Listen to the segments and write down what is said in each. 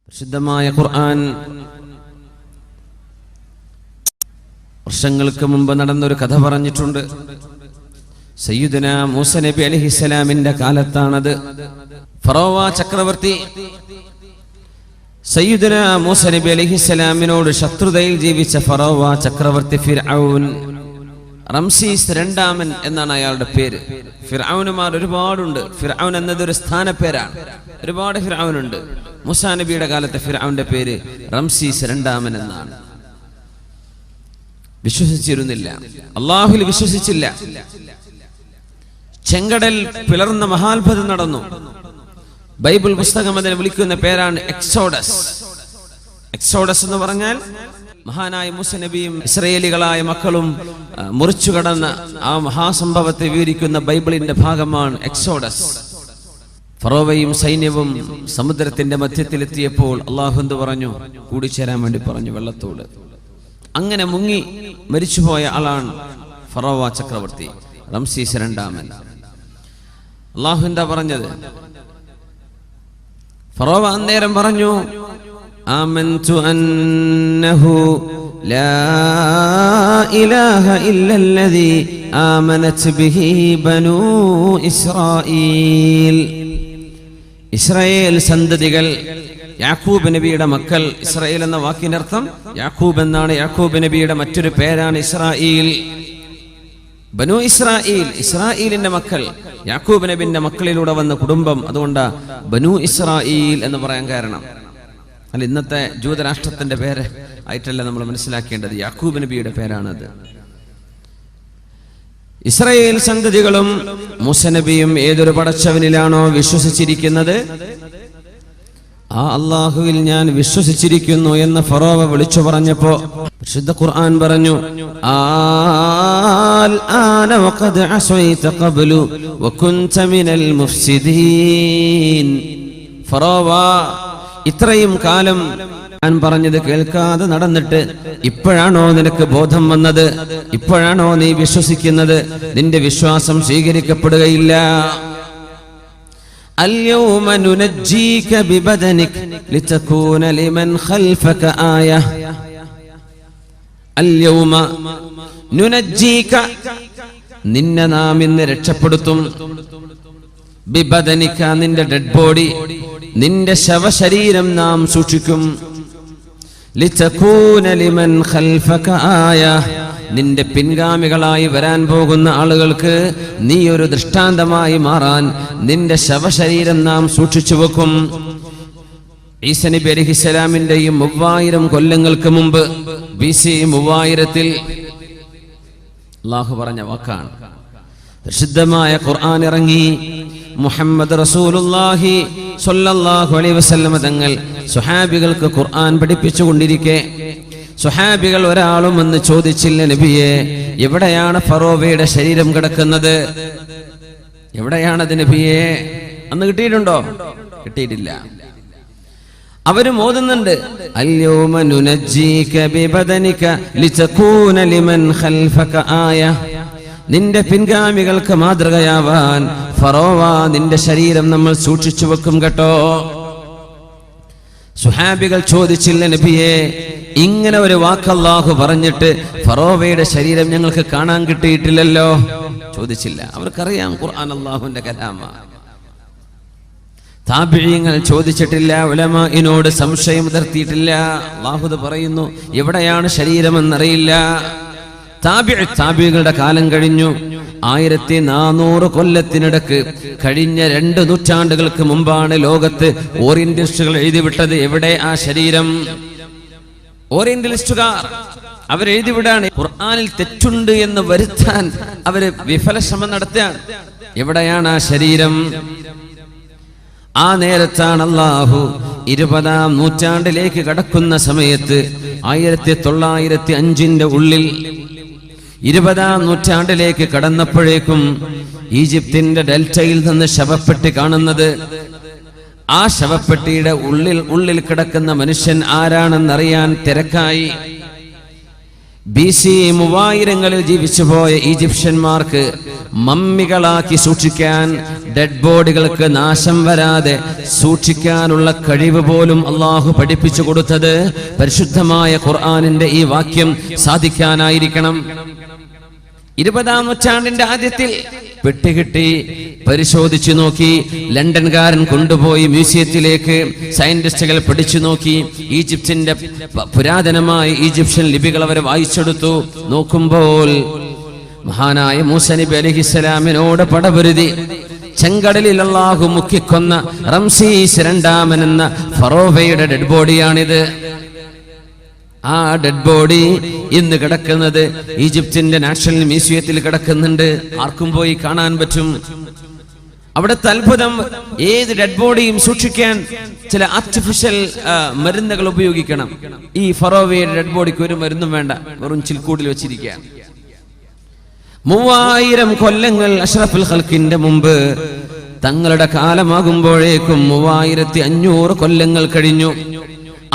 പരിശുദ്ധമായ ഖുർആൻ വർഷങ്ങൾക്ക് മുമ്പ് നടന്നൊരു കഥ പറഞ്ഞിട്ടുണ്ട്. സയ്യിദുനാ മൂസ നബി അലൈഹിസ്സലാമിന്റെ കാലത്താണത്. ഫറോവ ചക്രവർത്തി സയ്യിദുനാ മൂസ നബി അലൈഹിസ്സലാമിനോട് ശത്രുതയിൽ ജീവിച്ച ഫറോവ ചക്രവർത്തി ഫിർഔൻ, റംസീസ് രണ്ടാമൻ എന്നാണ് അയാളുടെ പേര്. ഫിർഔനുമാർ ഒരുപാടുണ്ട്. ഫിർഔൻ എന്നതൊരു സ്ഥാനപ്പേരാണ്. ഒരുപാട് ഫിർഔനുണ്ട്. മൂസാ നബിയുടെ കാലത്തെ ഫിർഔന്റെ പേര് റംസീസ് രണ്ടാമൻ എന്നാണ്. വിശ്വസിച്ചിരുന്നില്ല, അള്ളാഹുവിൽ വിശ്വസിച്ചില്ല. ചെങ്കടൽ പിളർന്ന മഹാത്ഭുതം നടന്നു. ബൈബിൾ പുസ്തകം അതിനെ വിളിക്കുന്ന പേരാണ് എക്സോഡസ്. എക്സോഡസ് എന്ന് പറഞ്ഞാൽ മഹാനായ മൂസ നബിയും ഇസ്രായേലികളായ മക്കളും മുറിച്ചു കടന്ന ആ മഹാസംഭവത്തെ വിവരിക്കുന്ന ബൈബിളിന്റെ ഭാഗമാണ് എക്സോഡസ്. ഫറോവയും സൈന്യവും സമുദ്രത്തിന്റെ മധ്യത്തിലെത്തിയപ്പോൾ അള്ളാഹു എന്ത് പറഞ്ഞു? കൂടിച്ചേരാൻ വേണ്ടി പറഞ്ഞു വെള്ളത്തോട്. അങ്ങനെ മുങ്ങി മരിച്ചുപോയ ആളാണ് ഫറോവ ചക്രവർത്തി റംസീസ് രണ്ടാമൻ. അള്ളാഹു എന്താ പറഞ്ഞത്? ഫറോവ അന്നേരം പറഞ്ഞു, ആമൻതു അന്നഹു ലാ ഇലാഹ ഇല്ലല്ലദീ ആമനത് ബിഹി ബനൂ ഇസ്രായീൽ. ഇസ്രായേൽ സന്തതികൾ, യാക്കൂബ് നബിയുടെ മക്കൾ. ഇസ്രായേൽ എന്ന വാക്കിനർത്ഥം യാക്കൂബ് എന്നാണ്. യാക്കൂബ് നബിയുടെ മറ്റൊരു പേരാണ് ഇസ്രായേൽ. ബനു ഇസ്രായേൽ, ഇസ്രായേലിന്റെ മക്കൾ, യാക്കൂബ് നബിന്റെ മക്കളിലൂടെ വന്ന കുടുംബം. അതുകൊണ്ട് ബനു ഇസ്രായേൽ എന്ന് പറയാൻ കാരണം. അല്ല, ഇന്നത്തെ ജൂതരാഷ്ട്രത്തിന്റെ പേര് ആയിട്ടല്ല നമ്മൾ മനസ്സിലാക്കേണ്ടത്. യാക്കൂബ് നബിയുടെ പേരാണത്. ഇസ്രായേൽ സന്തതികളും മൂസ നബിയും ഏതൊരു പടച്ചവനിലാണോ വിശ്വസിച്ചിരിക്കുന്നത്, ആ അള്ളാഹുവിൽ ഞാൻ വിശ്വസിച്ചിരിക്കുന്നു എന്ന് ഫറോവ വിളിച്ചു പറഞ്ഞപ്പോ വിശുദ്ധ ഖുർആൻ പറഞ്ഞു, ആന വഖദ് അസൈത ഖബ്ലു വകുൻത മിനൽ മുഫ്സിദീൻ. ഫറോവ, ഇത്രയും കാലം ഞാൻ പറഞ്ഞത് കേൾക്കാതെ നടന്നിട്ട് ഇപ്പോഴാണോ നിനക്ക് ബോധം വന്നത്? ഇപ്പോഴാണോ നീ വിശ്വസിക്കുന്നത്? നിന്റെ വിശ്വാസം സ്വീകരിക്കപ്പെടുകയില്ല. اليوم ننجيك ببدنك لتكون لمن خلفك آية. اليوم ننجيك, നിന്നെ നാം ഇന്ന് രക്ഷപ്പെടുത്തും. ബിബദനിക, നിന്റെ ഡെഡ് ബോഡി, നിന്റെ ശവശരീരം നാം സൂക്ഷിക്കും. ലിതകൂന ലിമൻ ഖൽഫക ആയ, നിന്റെ പിൻഗാമികളായി വരാൻ പോകുന്ന ആളുകൾക്ക് നീ ഒരു ദൃഷ്ടാന്തമായി മാറാൻ നിന്റെ ശവശരീരം നാം സൂക്ഷിച്ചു വെക്കും. ഈസ നബി അലൈഹിസ്സലാമിന്റെയും 3000 കൊല്ലങ്ങൾക്ക് മുമ്പ് BC 3000 അല്ലാഹു പറഞ്ഞ വാക്കാണ്. പ്രസിദ്ധമായ ഖുർആൻ ഇറങ്ങി. മുഹമ്മദ് റസൂലുള്ളാഹി സ്വല്ലല്ലാഹു അലൈഹി വസല്ലം തങ്ങൾ സ്വഹാബികൾക്ക് ഖുർആൻ പഠിപ്പിച്ചു കൊണ്ടിരിക്കെ സ്വഹാബികൾ ഒരാളും എന്ന് ചോദിച്ചില്ല, നബിയെ, എവിടെയാണ് ഫറോവയുടെ ശരീരം കിടക്കുന്നത്? എവിടെയാണത് നബിയെ? അന്ന് കിട്ടിയിട്ടുണ്ടോ? കിട്ടിയിട്ടില്ല. അവരും ഓതുന്നുണ്ട്, അൽയൗമ നുനജ്ജീക ബിബദനിക ലിതകൂന ലിമൻ ഖൽഫക ആയ. നിന്റെ പിൻഗാമികൾക്ക് മാതൃകയാവാൻ ഫറോവ നിന്റെ ശരീരം നമ്മൾ സൂക്ഷിച്ചു വെക്കും കേട്ടോ. സുഹാബികൾ ചോദിച്ചില്ല, നബിയെ, ഇങ്ങനെ ഒരു വാക്ക് അല്ലാഹു പറഞ്ഞിട്ട് ഫറോവയുടെ ശരീരം ഞങ്ങൾക്ക് കാണാൻ കിട്ടിയിട്ടില്ലല്ലോ. ചോദിച്ചില്ല. അവർക്കറിയാം ഖുർആൻ അല്ലാഹുവിന്റെ കലാമാണ്. താബിഈങ്ങൾ ചോദിച്ചിട്ടില്ല, ഉലമാഇനോട് സംശയം ഉയർത്തിയിട്ടില്ല. അല്ലാഹു പറയുന്നു, എവിടെയാണ് ശരീരമെന്നറിയില്ല. താബിഈകളുടെ കാലം കഴിഞ്ഞു. 1400 കൊല്ലത്തിനിടക്ക് കഴിഞ്ഞ 2 നൂറ്റാണ്ടുകൾക്ക് മുമ്പാണ് ലോകത്ത് ഓറിയന്റലിസ്റ്റുകൾ എഴുതിവിട്ടത് എവിടെ ആ ശരീരം. ഓറിയന്റലിസ്റ്റുകാർ അവരെഴുതിവിടാണ്. ഖുർആനിൽ തെറ്റുണ്ട് എന്ന് വരുത്താൻ അവര് വിഫല ശ്രമം നടത്തുകയാണ്. എവിടെയാണ് ആ ശരീരം? ആ നേരത്താണ് അല്ലാഹു 20-ാം നൂറ്റാണ്ടിലേക്ക് കടക്കുന്ന സമയത്ത് 1905 ഉള്ളിൽ 20-ാം നൂറ്റാണ്ടിലേക്ക് കടന്നപ്പോഴേക്കും ഈജിപ്തിന്റെ ഡെൽറ്റയിൽ നിന്ന് ശവപ്പെട്ടി കാണുന്നത്. ആ ശവപ്പെട്ടിയുടെ ഉള്ളിൽ കിടക്കുന്ന മനുഷ്യൻ ആരാണെന്നറിയാൻ തിരക്കായി. BC 3000-ങ്ങളിൽ ജീവിച്ചുപോയ ഈജിപ്ഷ്യന്മാർക്ക് മമ്മികളാക്കി സൂക്ഷിക്കാൻ, ഡെഡ് ബോഡികൾക്ക് നാശം വരാതെ സൂക്ഷിക്കാനുള്ള കഴിവ് പോലും അള്ളാഹു പഠിപ്പിച്ചു കൊടുത്തത് പരിശുദ്ധമായ ഖുർആനിന്റെ ഈ വാക്യം സാധിക്കാനായിരിക്കണം. 20-ാം നൂറ്റാണ്ടിന്റെ ആദ്യത്തിൽ പെട്ടികിട്ടി പരിശോധിച്ചു നോക്കി. ലണ്ടൻകാരൻ കൊണ്ടുപോയി മ്യൂസിയത്തിലേക്ക് സയന്റിസ്റ്റുകൾ പഠിച്ചു നോക്കി. ഈജിപ്തിന്റെ പുരാതനമായ ഈജിപ്ഷ്യൻ ലിപികൾ അവർ വായിച്ചെടുത്തു. നോക്കുമ്പോൾ മഹാനായ മൂസ നബി അലൈഹിസ്സലാമിനോട് പടപൊരുതി ചെങ്കടലിൽ അല്ലാഹു മുക്കിക്കൊന്ന റംസീസ് രണ്ടാമൻ എന്ന ഫറോവയുടെ ഡെഡ് ബോഡിയാണിത്. ആ ഡെഡ് ബോഡി ഇന്ന് കിടക്കുന്നത് ഈജിപ്തിന്റെ നാഷണൽ മ്യൂസിയത്തിൽ കിടക്കുന്നുണ്ട്. ആർക്കും പോയി കാണാൻ പറ്റും. അവിടുത്തെ അത്ഭുതം, ഏത് ഡെഡ് ബോഡിയും സൂക്ഷിക്കാൻ ചില ആർട്ടിഫിഷ്യൽ മരുന്നുകൾ ഉപയോഗിക്കണം. ഈ ഫറോവയുടെ ഡെഡ് ബോഡിക്ക് ഒരു മരുന്നും വേണ്ട, വെറും ചിൽക്കൂടിൽ വെച്ചിരിക്കുക. 3000 കൊല്ലങ്ങൾ അഷ്റഫുൽ ഖൽഖിന്റെ മുമ്പ് തങ്ങളുടെ കാലമാകുമ്പോഴേക്കും 3500 കൊല്ലങ്ങൾ കഴിഞ്ഞു.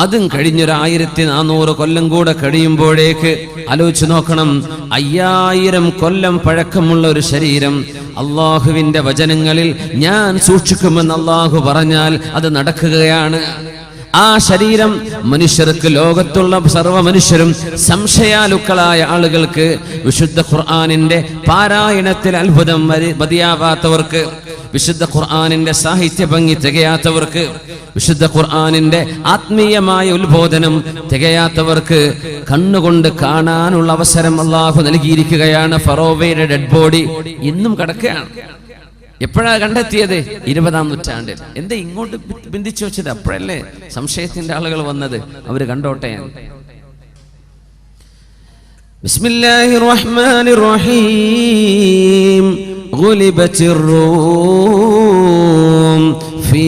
അതും കഴിഞ്ഞൊരു 1400 കൊല്ലം കൂടെ കഴിയുമ്പോഴേക്ക് ആലോചിച്ച് നോക്കണം, 5000 കൊല്ലം പഴക്കമുള്ള ഒരു ശരീരം അള്ളാഹുവിന്റെ വചനങ്ങളിൽ ഞാൻ സൂക്ഷിക്കുമെന്ന് അള്ളാഹു പറഞ്ഞാൽ അത് നടക്കുകയാണ്. ആ ശരീരം മനുഷ്യർക്ക്, ലോകത്തുള്ള സർവ്വ മനുഷ്യരും സംശയാലുക്കളായ ആളുകൾക്ക്, വിശുദ്ധ ഖുർആനിന്റെ പാരായണത്തിൽ അത്ഭുതം മതിയാവാത്തവർക്ക്, വിശുദ്ധ ഖുർആനിന്റെ സാഹിത്യ ഭംഗി തികയാത്തവർക്ക്, വിശുദ്ധ ഖുർആനിന്റെ ആത്മീയമായ ഉത്ബോധനം തികയാത്തവർക്ക് കണ്ണുകൊണ്ട് കാണാനുള്ള അവസരം അള്ളാഹു നൽകിയിരിക്കുകയാണ്. ഫറോവയുടെ ഡെഡ് ബോഡി ഇന്നും കിടക്കുകയാണ്. എപ്പോഴാ കണ്ടെത്തിയത്? 20-ാം നൂറ്റാണ്ടിൽ. എന്താ ഇങ്ങോട്ട് ബന്ധിച്ചു വെച്ചത്? അപ്പോഴല്ലേ സംശയത്തിന്റെ ആളുകൾ വന്നത്. അവര് കണ്ടോട്ടെ. ബിസ്മില്ലാഹിർ റഹ്മാനിർ റഹീം. ഗുലിബത്തിർ റൂം ഫീ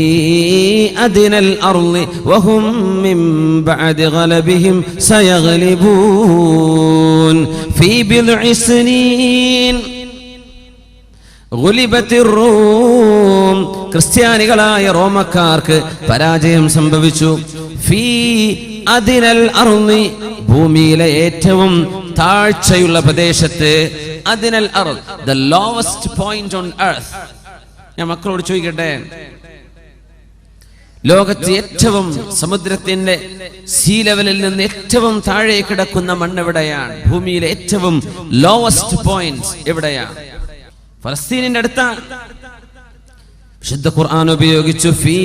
അദ്നൽ അർളി വഹും മിൻ ബഅദി ഗലബിഹിം സയഗ്ലിബൂൻ ഫീ ബിദ്ഇ സിനീൻ. റൂം, ക്രിസ്ത്യാനികളായ റോമക്കാർക്ക് പരാജയം സംഭവിച്ചു. ഫീ അദ്നൽ അർളി, ഭൂമിയിലെ ഏറ്റവും താഴ്ചയുള്ള പ്രദേശത്ത്. അദ്നൽ അർള്, the lowest point on earth. ഞാൻ മക്കളോട് ചോദിക്കട്ടെ, ലോകത്ത് ഏറ്റവും, സമുദ്രത്തിന്റെ സീ ലെവലിൽ നിന്ന് ഏറ്റവും താഴെ കിടക്കുന്ന മണ്ണ് എവിടെയാണ്? ഭൂമിയിലെ ഏറ്റവും ലോവസ്റ്റ് പോയിന്റ് എവിടെയാണ്? ഫലസ്തീനിന്റെ അടുത്താണ്. വിശുദ്ധ ഖുർആൻ ഉപയോഗിച്ചു ഫീ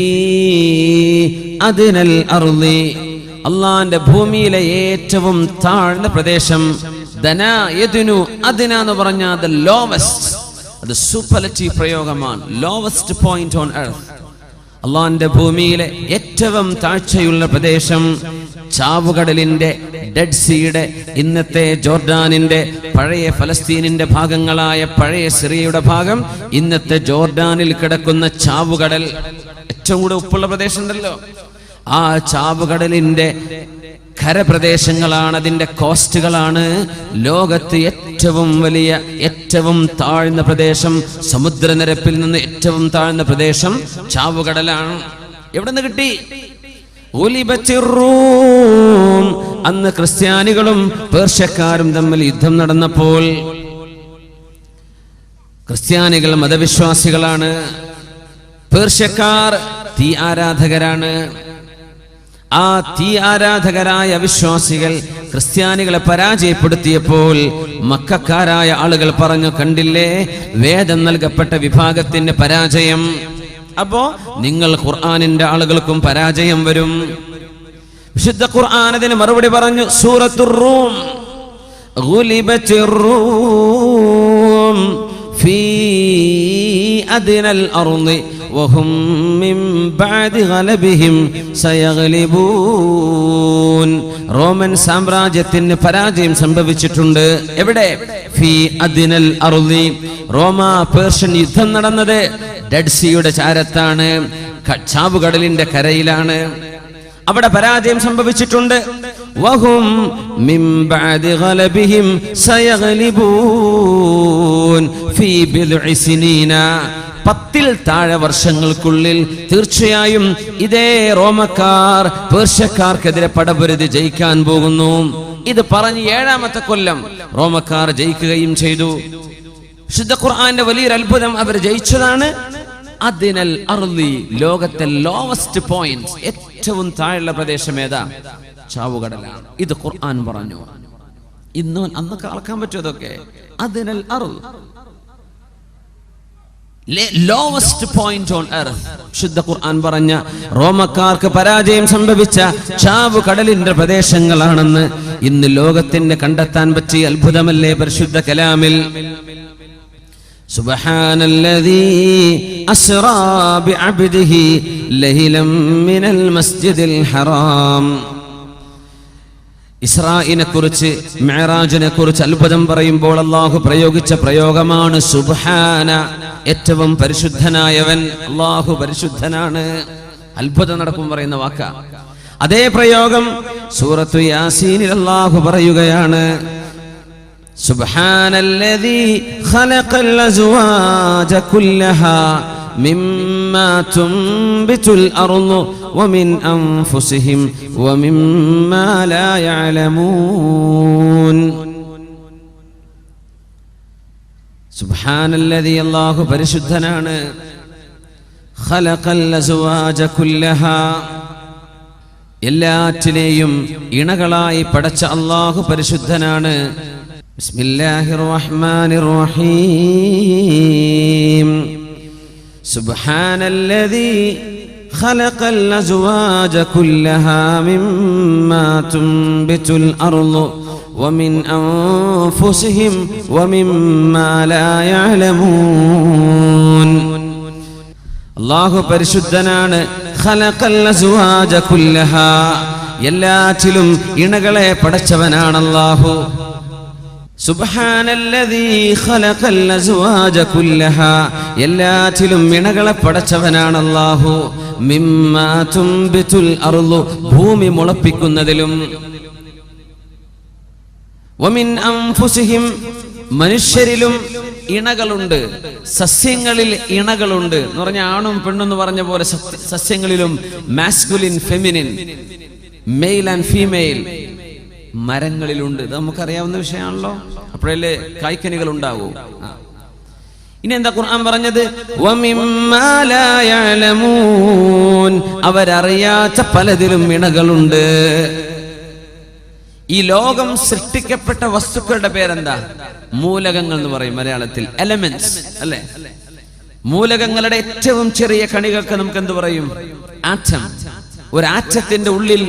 അദ്നൽ അർളി, അള്ളാന്റെ ഭൂമിയിലെ ഏറ്റവും താഴ്ന്ന പ്രദേശം. ദനാ യദ്നു, അദ്ന എന്ന് പറഞ്ഞാൽ the lowest, അത് സൂപ്പർലേറ്റീവ് പ്രയോഗമാണ്. Lowest point on earth. അള്ളാന്റെ ഭൂമിയിലെ ഏറ്റവും താഴ്ചയുള്ള പ്രദേശം ചാവുകടലിന്റെ, ഡെഡ് സീയുടെ, ഇന്നത്തെ ജോർഡാനിന്റെ, പഴയ ഫലസ്തീനിന്റെ ഭാഗങ്ങളായ പഴയ സിറിയയുടെ ഭാഗം, ഇന്നത്തെ ജോർഡാനിൽ കിടക്കുന്ന ചാവുകടൽ, ഏറ്റവും കൂടെ ഉപ്പുള്ള പ്രദേശം ഉണ്ടല്ലോ, ആ ചാവുകടലിന്റെ കരപ്രദേശങ്ങളാണ്, അതിന്റെ കോസ്റ്റുകളാണ് ലോകത്ത് ഏറ്റവും വലിയ, ഏറ്റവും താഴ്ന്ന പ്രദേശം. സമുദ്രനിരപ്പിൽ നിന്ന് ഏറ്റവും താഴ്ന്ന പ്രദേശം ചാവുകടലാണ്. എവിടെ നിന്ന് കിട്ടി? റൂം. അന്ന് ക്രിസ്ത്യാനികളും പേർഷ്യക്കാരും തമ്മിൽ യുദ്ധം നടന്നപ്പോൾ, ക്രിസ്ത്യാനികൾ മതവിശ്വാസികളാണ്, പേർഷ്യക്കാർ തീ ആരാധകരാണ്. ആ തീ ആരാധകരായ അവിശ്വാസികൾ ക്രിസ്ത്യാനികളെ പരാജയപ്പെടുത്തിയപ്പോൾ മക്കക്കാരായ ആളുകൾ പറഞ്ഞു, കണ്ടില്ലേ വേദം നൽകപ്പെട്ട വിഭാഗത്തിന്റെ പരാജയം. അപ്പോ നിങ്ങൾ ഖുർആനിന്റെ ആളുകൾക്കും പരാജയം വരും. വിശുദ്ധ ഖുർആൻ അതിന് മറുപടി പറഞ്ഞു. സൂറത്തുർ റൂം. ഗുലിബത്തിർ റൂം ഫീ അദ്നൽ അർളി വഹും മിൻ ബഅദി ഗലബിഹിം സയഗ്ലിബൂൻ. റോമൻ സാമ്രാജ്യത്തിന് പരാജയം സംഭവിച്ചിട്ടുണ്ട്. എവിടെ? ഫീ അദ്നൽ അർളി. റോമ പേർഷ്യൻ യുദ്ധം നടന്നത് ഡെഡ് സീയുടെ ചാരത്താണ്, ചാവുകടലിന്റെ കരയിലാണ്. അവിടെ പരാജയം സംഭവിച്ചിട്ടുണ്ട്. വഹും മിൻ ബഅദി ഗലബിഹിം സയഗ്ലിബൂൻ ഫീ ബിദ്ഇ സിനീന. 10-ൽ താഴെ വർഷങ്ങൾക്കുള്ളിൽ തീർച്ചയായും ഇതേ റോമക്കാർ പേർഷ്യക്കാർക്കെതിരെ പടപൊരുതി ജയിക്കാൻ പോകുന്നു. ഇത് പറഞ്ഞ് 7ാമത്തെ കൊല്ലം റോമക്കാർ ജയിക്കുകയും ചെയ്തു. വിശുദ്ധ ഖുർആന്റെ വലിയൊരു അത്ഭുതം, അവർ ജയിച്ചതാണ്. അദ്നൽ അർളി, ലോകത്തെ ലോവസ്റ്റ് പോയിന്റ്, ഏറ്റവും താഴെയുള്ള പ്രദേശം ഏതാ? ചാവുകടലാണ്. ഇത് ഖുർആൻ പറഞ്ഞു. ഇന്ന് അന്നൊക്കെ അളക്കാൻ പറ്റും അതൊക്കെ. അദ്നൽ അർള്, ലോവസ്റ്റ് പോയിന്റ് ഓൺ എർത്ത്. ശുദ്ധ ഖുർആൻ പറഞ്ഞ റോമക്കാർക്ക് പരാജയം സംഭവിച്ച ചാവുകടലിന്റെ പ്രദേശങ്ങളാണെന്ന് ഇന്ന് ലോകത്തിന് കണ്ടെത്താൻ പറ്റിയ അത്ഭുതമല്ലേ പരിശുദ്ധ കലാമിൽ. സുബ്ഹാനല്ലദീ അസ്റാ ബിഅബ്ദിഹി ലൈലൻ മിനൽ മസ്ജിദിൽ ഹറാം. ഇസ്രായിനെ കുറിച്ച്, മിഅ്റാജിനെ കുറിച്ച് അത്ഭുതം പറയുമ്പോൾ അല്ലാഹു പ്രയോഗിച്ച പ്രയോഗമാണ് സുബ്ഹാന. ഏറ്റവും പരിശുദ്ധനായവൻ അല്ലാഹു പരിശുദ്ധനാണ്. അത്ഭുതം നടക്കും പറയുന്ന വാക്ക. അതേ പ്രയോഗം സൂറത്തു യാസീനിൽ അല്ലാഹു പറയുകയാണ്, സുബ്ഹാനല്ലദീ ഖലഖൽ അസ്വാജ കുല്ലഹാ മിമ്മാ തുംബിതുൽ അർളു വമിൻ അൻഫുസിഹിം വമിമ്മാ ലാ യഅലമൂൻ. സുബ്ഹാനല്ലദീ, അല്ലാഹു പരിശുദ്ധനാണ്. ഖലഖൽ അസ്വാജ കുല്ലഹാ, എല്ലാറ്റിനെയും ഇണകളായി പടച്ച അല്ലാഹു പരിശുദ്ധനാണ്. ബിസ്മില്ലാഹിർ റഹ്മാനിർ റഹീം. സുബ്ഹാനല്ലദീ ഖലഖൽ അസ്വാജ കുല്ലഹാ മിമ്മാ തുംബിതുൽ അർളു വമിൻ അൻഫുസിഹിം വമിമ്മാ ലാ യഅലമൂൻ. അല്ലാഹു പരിശുദ്ധനാണ്. ഖലഖൽ അസ്വാജ കുല്ലഹാ, എല്ലാറ്റിലും ഇണകളെ പടച്ചവനാണ് അല്ലാഹു. സുബ്ഹാനല്ലദീ ഖലഖൽ അസ്വാജ കുല്ലഹാ, എല്ലാറ്റിലും ഇണകളെ പടച്ചവനാണ് അല്ലാഹു. മിമ്മാ തുംബിതുൽ അർളു, ഭൂമി മുളപ്പിക്കുന്നതിലും, വമിൻ അൻഫുസിഹിം, മനുഷ്യരിലും ഇണകളുണ്ട്, സസ്യങ്ങളിൽ ഇണകളുണ്ട് എന്ന് പറഞ്ഞ ആണും പെണ്ണും എന്ന് പറഞ്ഞ പോലെ സസ്യങ്ങളിലും masculine feminine, male and female മരങ്ങളിലുണ്ട്. ഇത് നമുക്കറിയാവുന്ന വിഷയമാണല്ലോ. അപ്പോഴല്ലേ കായ്ക്കനികൾ ഉണ്ടാവൂ. ഇനി എന്താ ഖുർആൻ പറഞ്ഞത്? വമിമ്മാ ലാ യഅലമൂൻ, അവരറിയാത്ത പലതിലും ഇണകളുണ്ട്. ഈ ലോകം സൃഷ്ടിക്കപ്പെട്ട വസ്തുക്കളുടെ പേരെന്താ? മൂലകങ്ങൾ എന്ന് പറയും മലയാളത്തിൽ, എലമെന്റ്സ് അല്ലെ. മൂലകങ്ങളുടെ ഏറ്റവും ചെറിയ കണികൾക്ക് നമുക്ക് എന്ത് പറയും? ആറ്റം. ഒരു ആറ്റത്തിന്റെ ഉള്ളിൽ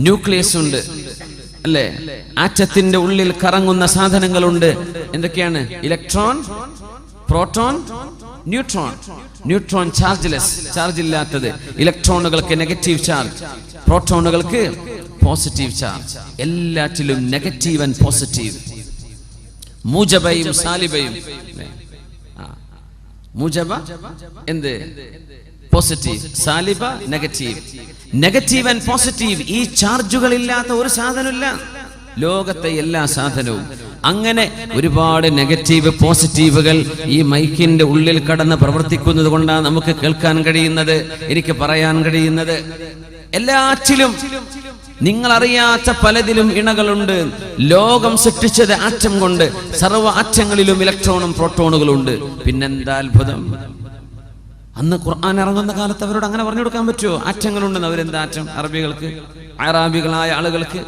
ന്യൂക്ലിയസ് ഉണ്ട് അല്ലെ. ആറ്റത്തിന്റെ ഉള്ളിൽ കറങ്ങുന്ന സാധനങ്ങളുണ്ട്. എന്തൊക്കെയാണ്? Electron, proton, neutron. Neutron chargeless, charge ഇല്ലാത്തത്. ഇലക്ട്രോണുകൾക്ക് നെഗറ്റീവ് ചാർജ്, പ്രോട്ടോണുകൾക്ക് പോസിറ്റീവ് ചാർജ്. എല്ലാറ്റിലും നെഗറ്റീവ് ആൻഡ് പോസിറ്റീവ്. മൂജബയും സാലിബയും. മൂജബ എന്ത്? Positive. സാലിബ negative. Negative and positive, ഈ ചാർജുകൾ ഇല്ലാത്ത ഒരു സാധനമില്ല ലോകത്തെ എല്ലാ സാധനവും. അങ്ങനെ ഒരുപാട് നെഗറ്റീവ് പോസിറ്റീവുകൾ ഈ മൈക്കിന്റെ ഉള്ളിൽ കടന്ന് പ്രവർത്തിക്കുന്നത് കൊണ്ടാണ് നമുക്ക് കേൾക്കാൻ കഴിയുന്നത്, എനിക്ക് പറയാൻ കഴിയുന്നത്. എല്ലാറ്റിലും നിങ്ങൾ അറിയാത്ത പലതിലും ഇണകളുണ്ട്. ലോകം സൃഷ്ടിച്ചത് ആറ്റം കൊണ്ട്. സർവ്വ ആറ്റങ്ങളിലും ഇലക്ട്രോണും പ്രോട്ടോണുകളുണ്ട്. പിന്നെന്താ അത്ഭുതം! അന്ന് ഖുർആൻ ഇറങ്ങുന്ന കാലത്ത് അവരോട് അങ്ങനെ പറഞ്ഞു കൊടുക്കാൻ പറ്റുമോ? ആറ്റങ്ങളുണ്ടെന്ന്. അവരെന്താ ആറ്റം? അറബികൾക്ക്, അറാബികളായ ആളുകൾക്ക്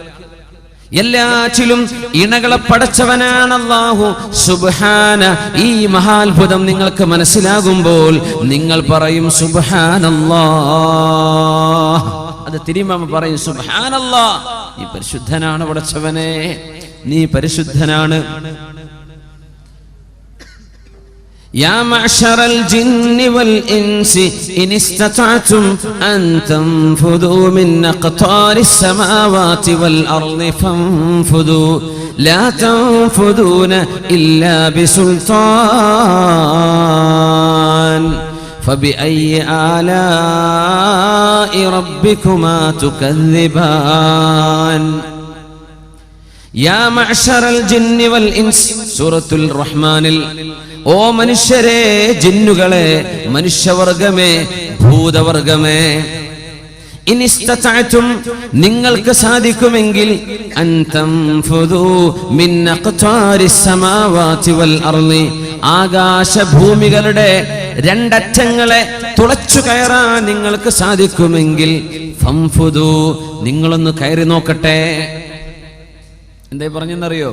എല്ലാറ്റിലും ഇണകളെ പടച്ചവനാണ് അല്ലാഹു സുബ്ഹാന. ഈ മഹാത്ഭുതം നിങ്ങൾക്ക് മനസ്സിലാകുമ്പോൾ നിങ്ങൾ പറയും സുബ്ഹാനല്ലാഹ്. അത് തിരുമ പറയും സുബ്ഹാനല്ലാഹ്, നീ പരിശുദ്ധനാണ് പടച്ചവനെ, നീ പരിശുദ്ധനാണ്. يا معشر الجن والإنس إن استطعتم أن تنفذوا من أقطار السماوات والأرض فانفذوا لا تنفذون إلا بسلطان فبأي آلاء ربكما تكذبان يا معشر الجن والإنس سورة الرحمن. ഓ മനുഷ്യരെ, ജിന്നുകളെ, മനുഷ്യവർഗമേ, ഭൂതവർഗമേ, ഇനിസ്തതഅതും നിങ്ങൾക്ക് സാധിക്കുമെങ്കിൽ അൻ തൻഫുദു മിൻ അഖ്താരിസ് സമാവാതി വൽ അർളി ആകാശഭൂമികളുടെ രണ്ടറ്റങ്ങളെ തുളച്ചു കയറാൻ നിങ്ങൾക്ക് സാധിക്കുമെങ്കിൽ ഫംഫുദു നിങ്ങളൊന്ന് കയറി നോക്കട്ടെ. എന്തായി പറഞ്ഞെന്നറിയോ?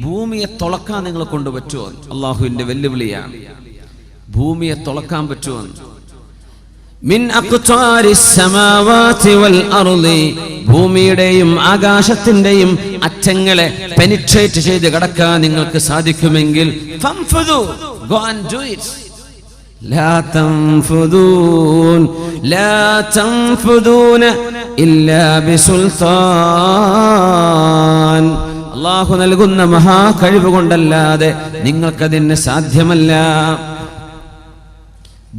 ഭൂമിയെ തുളക്കാൻ നിങ്ങളെ കൊണ്ട് പറ്റുമോ? അള്ളാഹുവിന്റെ വെല്ലുവിളിയാണ്. ഭൂമിയെ തുളക്കാൻ പറ്റുമോ? മിൻ അഖ്താരിസ് സമാവാതി വൽ അർളി ഭൂമിയുടെയും ആകാശത്തിന്റെയും അറ്റങ്ങളെ പെനിട്രേറ്റ് ചെയ്ത് കടക്കാൻ നിങ്ങൾക്ക് സാധിക്കുമെങ്കിൽ ഫംഫുദു, go and do it. ലാ തൻഫുദൂന ഇല്ലാ ബിസുൽത്താൻ അല്ലാഹു നൽകുന്ന മഹാ കഴിവ് കൊണ്ടല്ലാതെ നിങ്ങൾക്കതിന് സാധ്യമല്ല.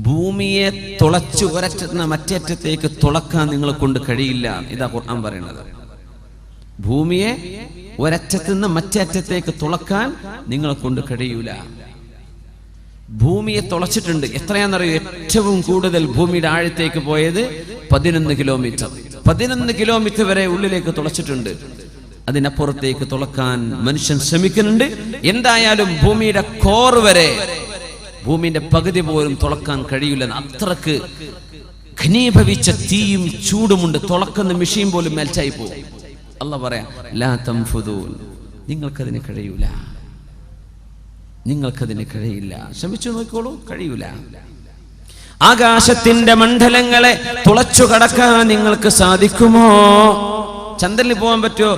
ഭൂമിയെ തുളച്ചു ഒരറ്റത്തുനിന്ന് മറ്റേ അറ്റത്തേക്ക് തുളക്കാൻ നിങ്ങളെ കൊണ്ട് കഴിയില്ല. ഇതാ ഖുർആൻ പറയുന്നത്. ഭൂമിയെ ഒരറ്റത്തുനിന്ന് മറ്റേ അറ്റത്തേക്ക് തുളക്കാൻ നിങ്ങളെ കൊണ്ട് കഴിയൂല. ഭൂമിയെ തുളച്ചിട്ടുണ്ട്. എത്രയാണെന്നറിയോ? ഏറ്റവും കൂടുതൽ ഭൂമിയുടെ ആഴത്തേക്ക് പോയത് 11 കിലോമീറ്റർ. 11 കിലോമീറ്റർ വരെ ഉള്ളിലേക്ക് തുളച്ചിട്ടുണ്ട്. അതിനപ്പുറത്തേക്ക് തുളക്കാൻ മനുഷ്യൻ ശ്രമിക്കുന്നുണ്ട്. എന്തായാലും ഭൂമിയുടെ കോർ വരെ, ഭൂമിന്റെ പകുതി പോലും തുളക്കാൻ കഴിയില്ല. അത്രക്ക് ഘനീഭവിച്ച തീയും ചൂടുമുണ്ട്. തുളക്കുന്ന മെഷീൻ പോലും മെൽറ്റായി പോകും. അല്ലാഹു പറയാ, ലാ തൻഫുദൂൻ, നിങ്ങൾക്കതിന് കഴിയൂല, നിങ്ങൾക്കതിന് കഴിയില്ല. ശ്രമിച്ചു നോക്കിക്കോളൂ, കഴിയൂല. ആകാശത്തിന്റെ മണ്ഡലങ്ങളെ തുളച്ചു കടക്കാൻ നിങ്ങൾക്ക് സാധിക്കുമോ? ചന്ദ്രനിൽ പോകാൻ പറ്റുമോ?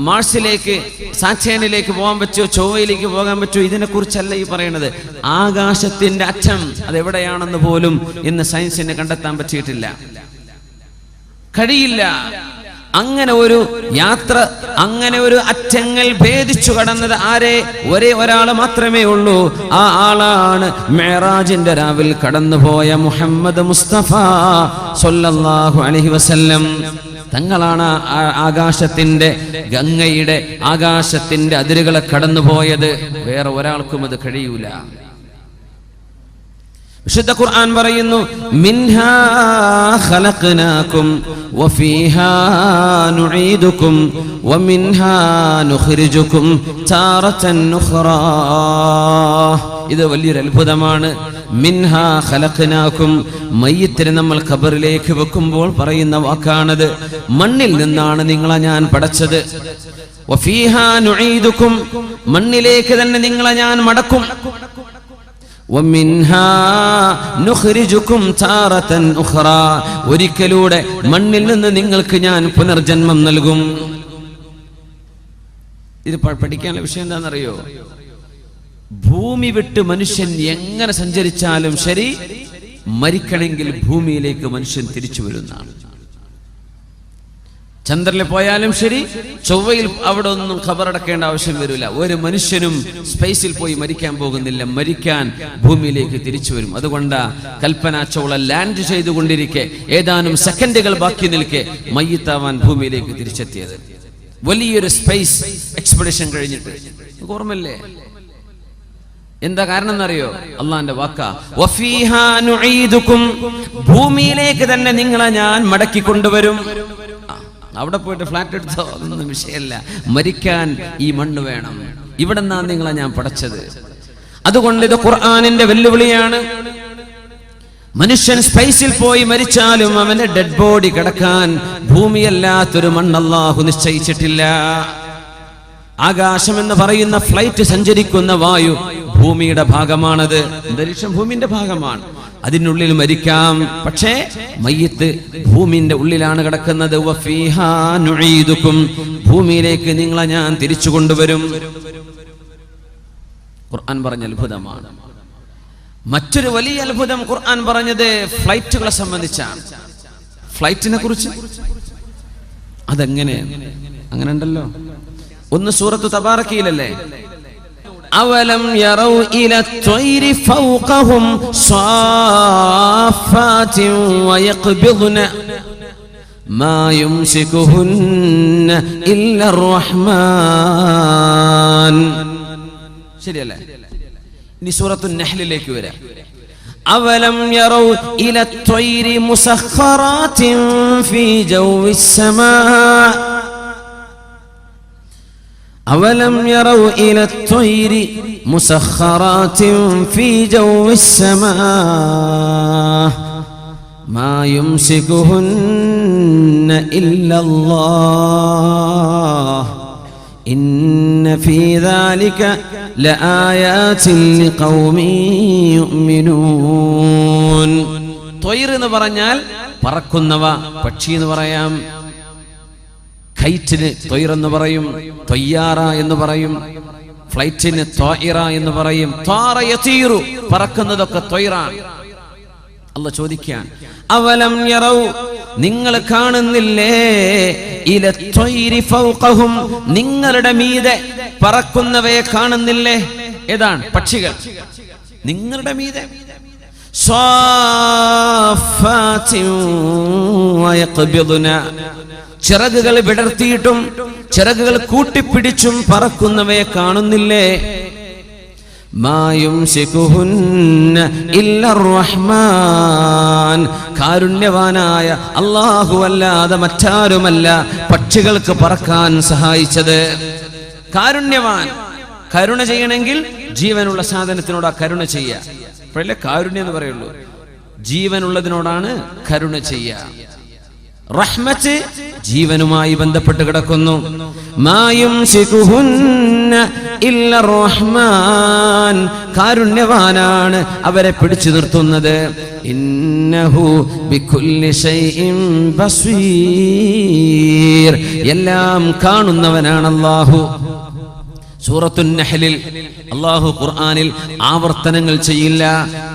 മാർസിലേക്ക്, സാറ്റേണിലേക്ക് പോകാൻ പറ്റുമോ? ചൊവ്വയിലേക്ക് പോകാൻ പറ്റുമോ? ഇതിനെ കുറിച്ചല്ല ഈ പറയുന്നത്. ആകാശത്തിന്റെ അറ്റം അതെവിടെയാണെന്ന് പോലും ഇന്ന് സയൻസിന് കണ്ടെത്താൻ പറ്റിയിട്ടില്ല. കഴിയില്ല. അങ്ങനെ ഒരു യാത്ര, അങ്ങനെ ഒരു അറ്റങ്ങൾ ഭേദിച്ചു കടന്നത് ആരെ? ഒരേ ഒരാൾ മാത്രമേ ഉള്ളൂ. ആ ആളാണ് മിഅ്റാജിന്റെ രാവിൽ കടന്നുപോയ മുഹമ്മദ് മുസ്തഫ സ്വല്ലല്ലാഹു അലൈഹി വസല്ലം. തങ്ങളാണ് ആകാശത്തിന്റെ, ഗംഗയുടെ ആകാശത്തിന്റെ അതിരുകളെ കടന്നുപോയത്. വേറെ ഒരാൾക്കും അത് കഴിയൂല. വിശുദ്ധ ഖുർആൻ പറയുന്നു, മിൻഹാ ഖലഖനാകും വഫീഹാ നുഈദുകും വമിൻഹാ നുഖ്രിജുകും താറതൻ ഉഖ്റാ. ഇത് വലിയൊരു അത്ഭുതമാണ്. മിൻഹാ ഖലഖനാകും, മയ്യിത്തിനെ നമ്മൾ ഖബറിലേക്ക് വെക്കുമ്പോൾ പറയുന്ന വാക്കാണത്. മണ്ണിൽ നിന്നാണ് നിങ്ങളെ ഞാൻ പടച്ചത്. വഫീഹാ നുഈദുകും, മണ്ണിലേക്ക് തന്നെ നിങ്ങളെ ഞാൻ മടക്കും. വമിൻഹാ നുഖ്രിജുകും താറതൻ ഉഖ്റാ, ഒരിക്കലൂടെ മണ്ണിൽ നിന്ന് നിങ്ങൾക്ക് ഞാൻ പുനർജന്മം നൽകും. ഇത് പഠിക്കാനുള്ള വിഷയം എന്താണെന്നറിയോ? ഭൂമി വിട്ട് മനുഷ്യൻ എങ്ങനെ സഞ്ചരിച്ചാലും ശരി, മരിക്കണമെങ്കിൽ ഭൂമിയിലേക്ക് മനുഷ്യൻ തിരിച്ചു വരുന്നതാണ്. ചന്ദ്രനിൽ പോയാലും ശരി, ചൊവ്വയിൽ അവിടെ ഒന്നും ഖബറടക്കേണ്ട ആവശ്യം വരില്ല. ഒരു മനുഷ്യനും സ്പേസിൽ പോയി മരിക്കാൻ പോകുന്നില്ല. മരിക്കാൻ ഭൂമിയിലേക്ക് തിരിച്ചു വരും. അതുകൊണ്ട് കൽപ്പന ചൗള ലാൻഡ് ചെയ്തുകൊണ്ടിരിക്കെ ഏതാനും സെക്കൻഡുകൾ ബാക്കി നിൽക്കെ മയ്യിത്താവാൻ ഭൂമിയിലേക്ക് തിരിച്ചെത്തിയത്. വലിയൊരു സ്പേസ് എക്സ്പെഡിഷൻ കഴിഞ്ഞിട്ട്. ഓർമ്മല്ലേ? എന്താ കാരണം എന്നറിയോ? അള്ളാന്റെ വാക്കാ, വഫീഹാ നുഈദുകും, ഭൂമിയിലേക്ക് തന്നെ നിങ്ങളെ ഞാൻ മടക്കി കൊണ്ടുവരും. അവിടെ പോയിട്ട് ഫ്ലാറ്റ് എടുത്തോ, അതൊന്നും വിഷയമല്ല. മരിക്കാൻ ഈ മണ്ണ് വേണം. ഇവിടെ നിന്നാണ് നിങ്ങളെ ഞാൻ പടച്ചത്. അതുകൊണ്ട് ഇത് ഖുർആനിന്റെ വെല്ലുവിളിയാണ്. മനുഷ്യൻ സ്പേസിൽ പോയി മരിച്ചാലും അവന്റെ ഡെഡ് ബോഡി കിടക്കാൻ ഭൂമിയല്ലാത്തൊരു മണ്ണ് അല്ലാഹു നിശ്ചയിച്ചിട്ടില്ല. ആകാശം എന്ന് പറയുന്ന ഫ്ലൈറ്റ് സഞ്ചരിക്കുന്ന വായു ഭൂമിയുടെ ഭാഗമാണത്. അന്തരീക്ഷം ഭൂമിന്റെ ഭാഗമാണ്. അതിനുള്ളിൽ മരിക്കാം. പക്ഷേ മയ്യിത്ത് ഭൂമിന്റെ ഉള്ളിലാണ് കിടക്കുന്നത്. വഫീഹാ നുഈദുകും, ഭൂമിയിലേക്ക് നിങ്ങളെ ഞാൻ തിരിച്ചു കൊണ്ടുവരും. ഖുർആൻ പറഞ്ഞ അത്ഭുതമാണ്. മറ്റൊരു വലിയ അത്ഭുതം ഖുർആൻ പറഞ്ഞത് ഫ്ലൈറ്റുകളെ സംബന്ധിച്ചാണ്. ഫ്ലൈറ്റിനെ കുറിച്ച് അതെങ്ങനെ അങ്ങനെ ഉണ്ടല്ലോ. ഒന്ന് സൂറത്ത് തബാറക്കയിലല്ലേ, അവലം യറൗ ഇല ത്വയ്രി ഫൗഖഹും സാഫാത്തിൻ വയഖ്ബിദ്ന മാ യുംസികുഹുന്ന ഇല്ലർ റഹ്മാൻ. ശരിയല്ലേ? ഇനി സൂറത്തുൻ നഹ്ലിലേക്ക് വരാം. അവലം യറൗ ഇല ത്വയ്രി മുസഖറാത്തിൻ ഫീ ജൗവിസ് സമാ അവലം യറൗ ഇല ത്വയ്രി മുസഖറാത്തിൻ ഫീ ജൗവിസ് സമാ മാ യുംസികുഹുന്ന ഇല്ലല്ലാഹ് ഇന്ന ഫീ ദാലിക ലആയാതിൻ ലിഖൗമി യുഅ്മിനൂൻ. ത്വയ്ർ എന്ന് പറഞ്ഞാൽ പറക്കുന്നവ, പക്ഷി എന്ന് പറയാം. കൈറ്റിന് ത്വയ്ർ എന്ന് പറയും, ത്വയ്യാറ എന്ന് പറയും. ഫ്ലൈറ്റിന് ത്വാഇറ എന്ന് പറയും. ത്വാറ യതീറു, പറക്കുന്നതൊക്കെ ത്വയ്റാണ്. അല്ലാഹ് ചോദിക്കാൻ, അവലം യറൗ, നിങ്ങൾ കാണുന്നില്ലേ, ഇല ത്വയ്രി ഫൗഖഹും, നിങ്ങളുടെ മീതെ പറക്കുന്നവയെ കാണുന്നില്ലേ? ഏതാണ്? പക്ഷികൾ നിങ്ങളുടെ മീതെ. സ്വാഫാത്തിൻ വയഖ്ബിദ്ന, ചിറകുകൾ വിടർത്തിയിട്ടും ചിറകുകൾ കൂട്ടിപ്പിടിച്ചും പറക്കുന്നവയെ കാണുന്നില്ലേ? മാ യുംസികുഹുന്ന ഇല്ലർ റഹ്മാൻ, കാരുണ്യവാനായ അല്ലാഹു അല്ലാതെ മറ്റാരുമല്ല പക്ഷികൾക്ക് പറക്കാൻ സഹായിച്ചത്. കാരുണ്യവാൻ, കരുണ ചെയ്യണമെങ്കിൽ ജീവനുള്ള സാധനത്തിനോട് കരുണ ചെയ്യുക. അപ്പോഴല്ലേ കാരുണ്യം എന്ന് പറയുള്ളൂ. ജീവനുള്ളതിനോടാണ് കരുണ ചെയ്യുക. റഹ്മത്ത് ജീവനുമായി ബന്ധപ്പെട്ട് കിടക്കുന്നു. മാ യുംസികുഹുന്ന ഇല്ലർ റഹ്മാൻ, കാരുണ്യവാനാണ് അവരെ പിടിച്ചു നിർത്തുന്നത്. ഇന്നഹു ബികുല്ലി ശൈഇൻ ബസീർ, എല്ലാം കാണുന്നവനാണ് അല്ലാഹു. സൂറത്തുൻ നഹ്ലിൽ അല്ലാഹു ഖുർആനിൽ ആവർത്തനങ്ങൾ ചെയ്യില്ല.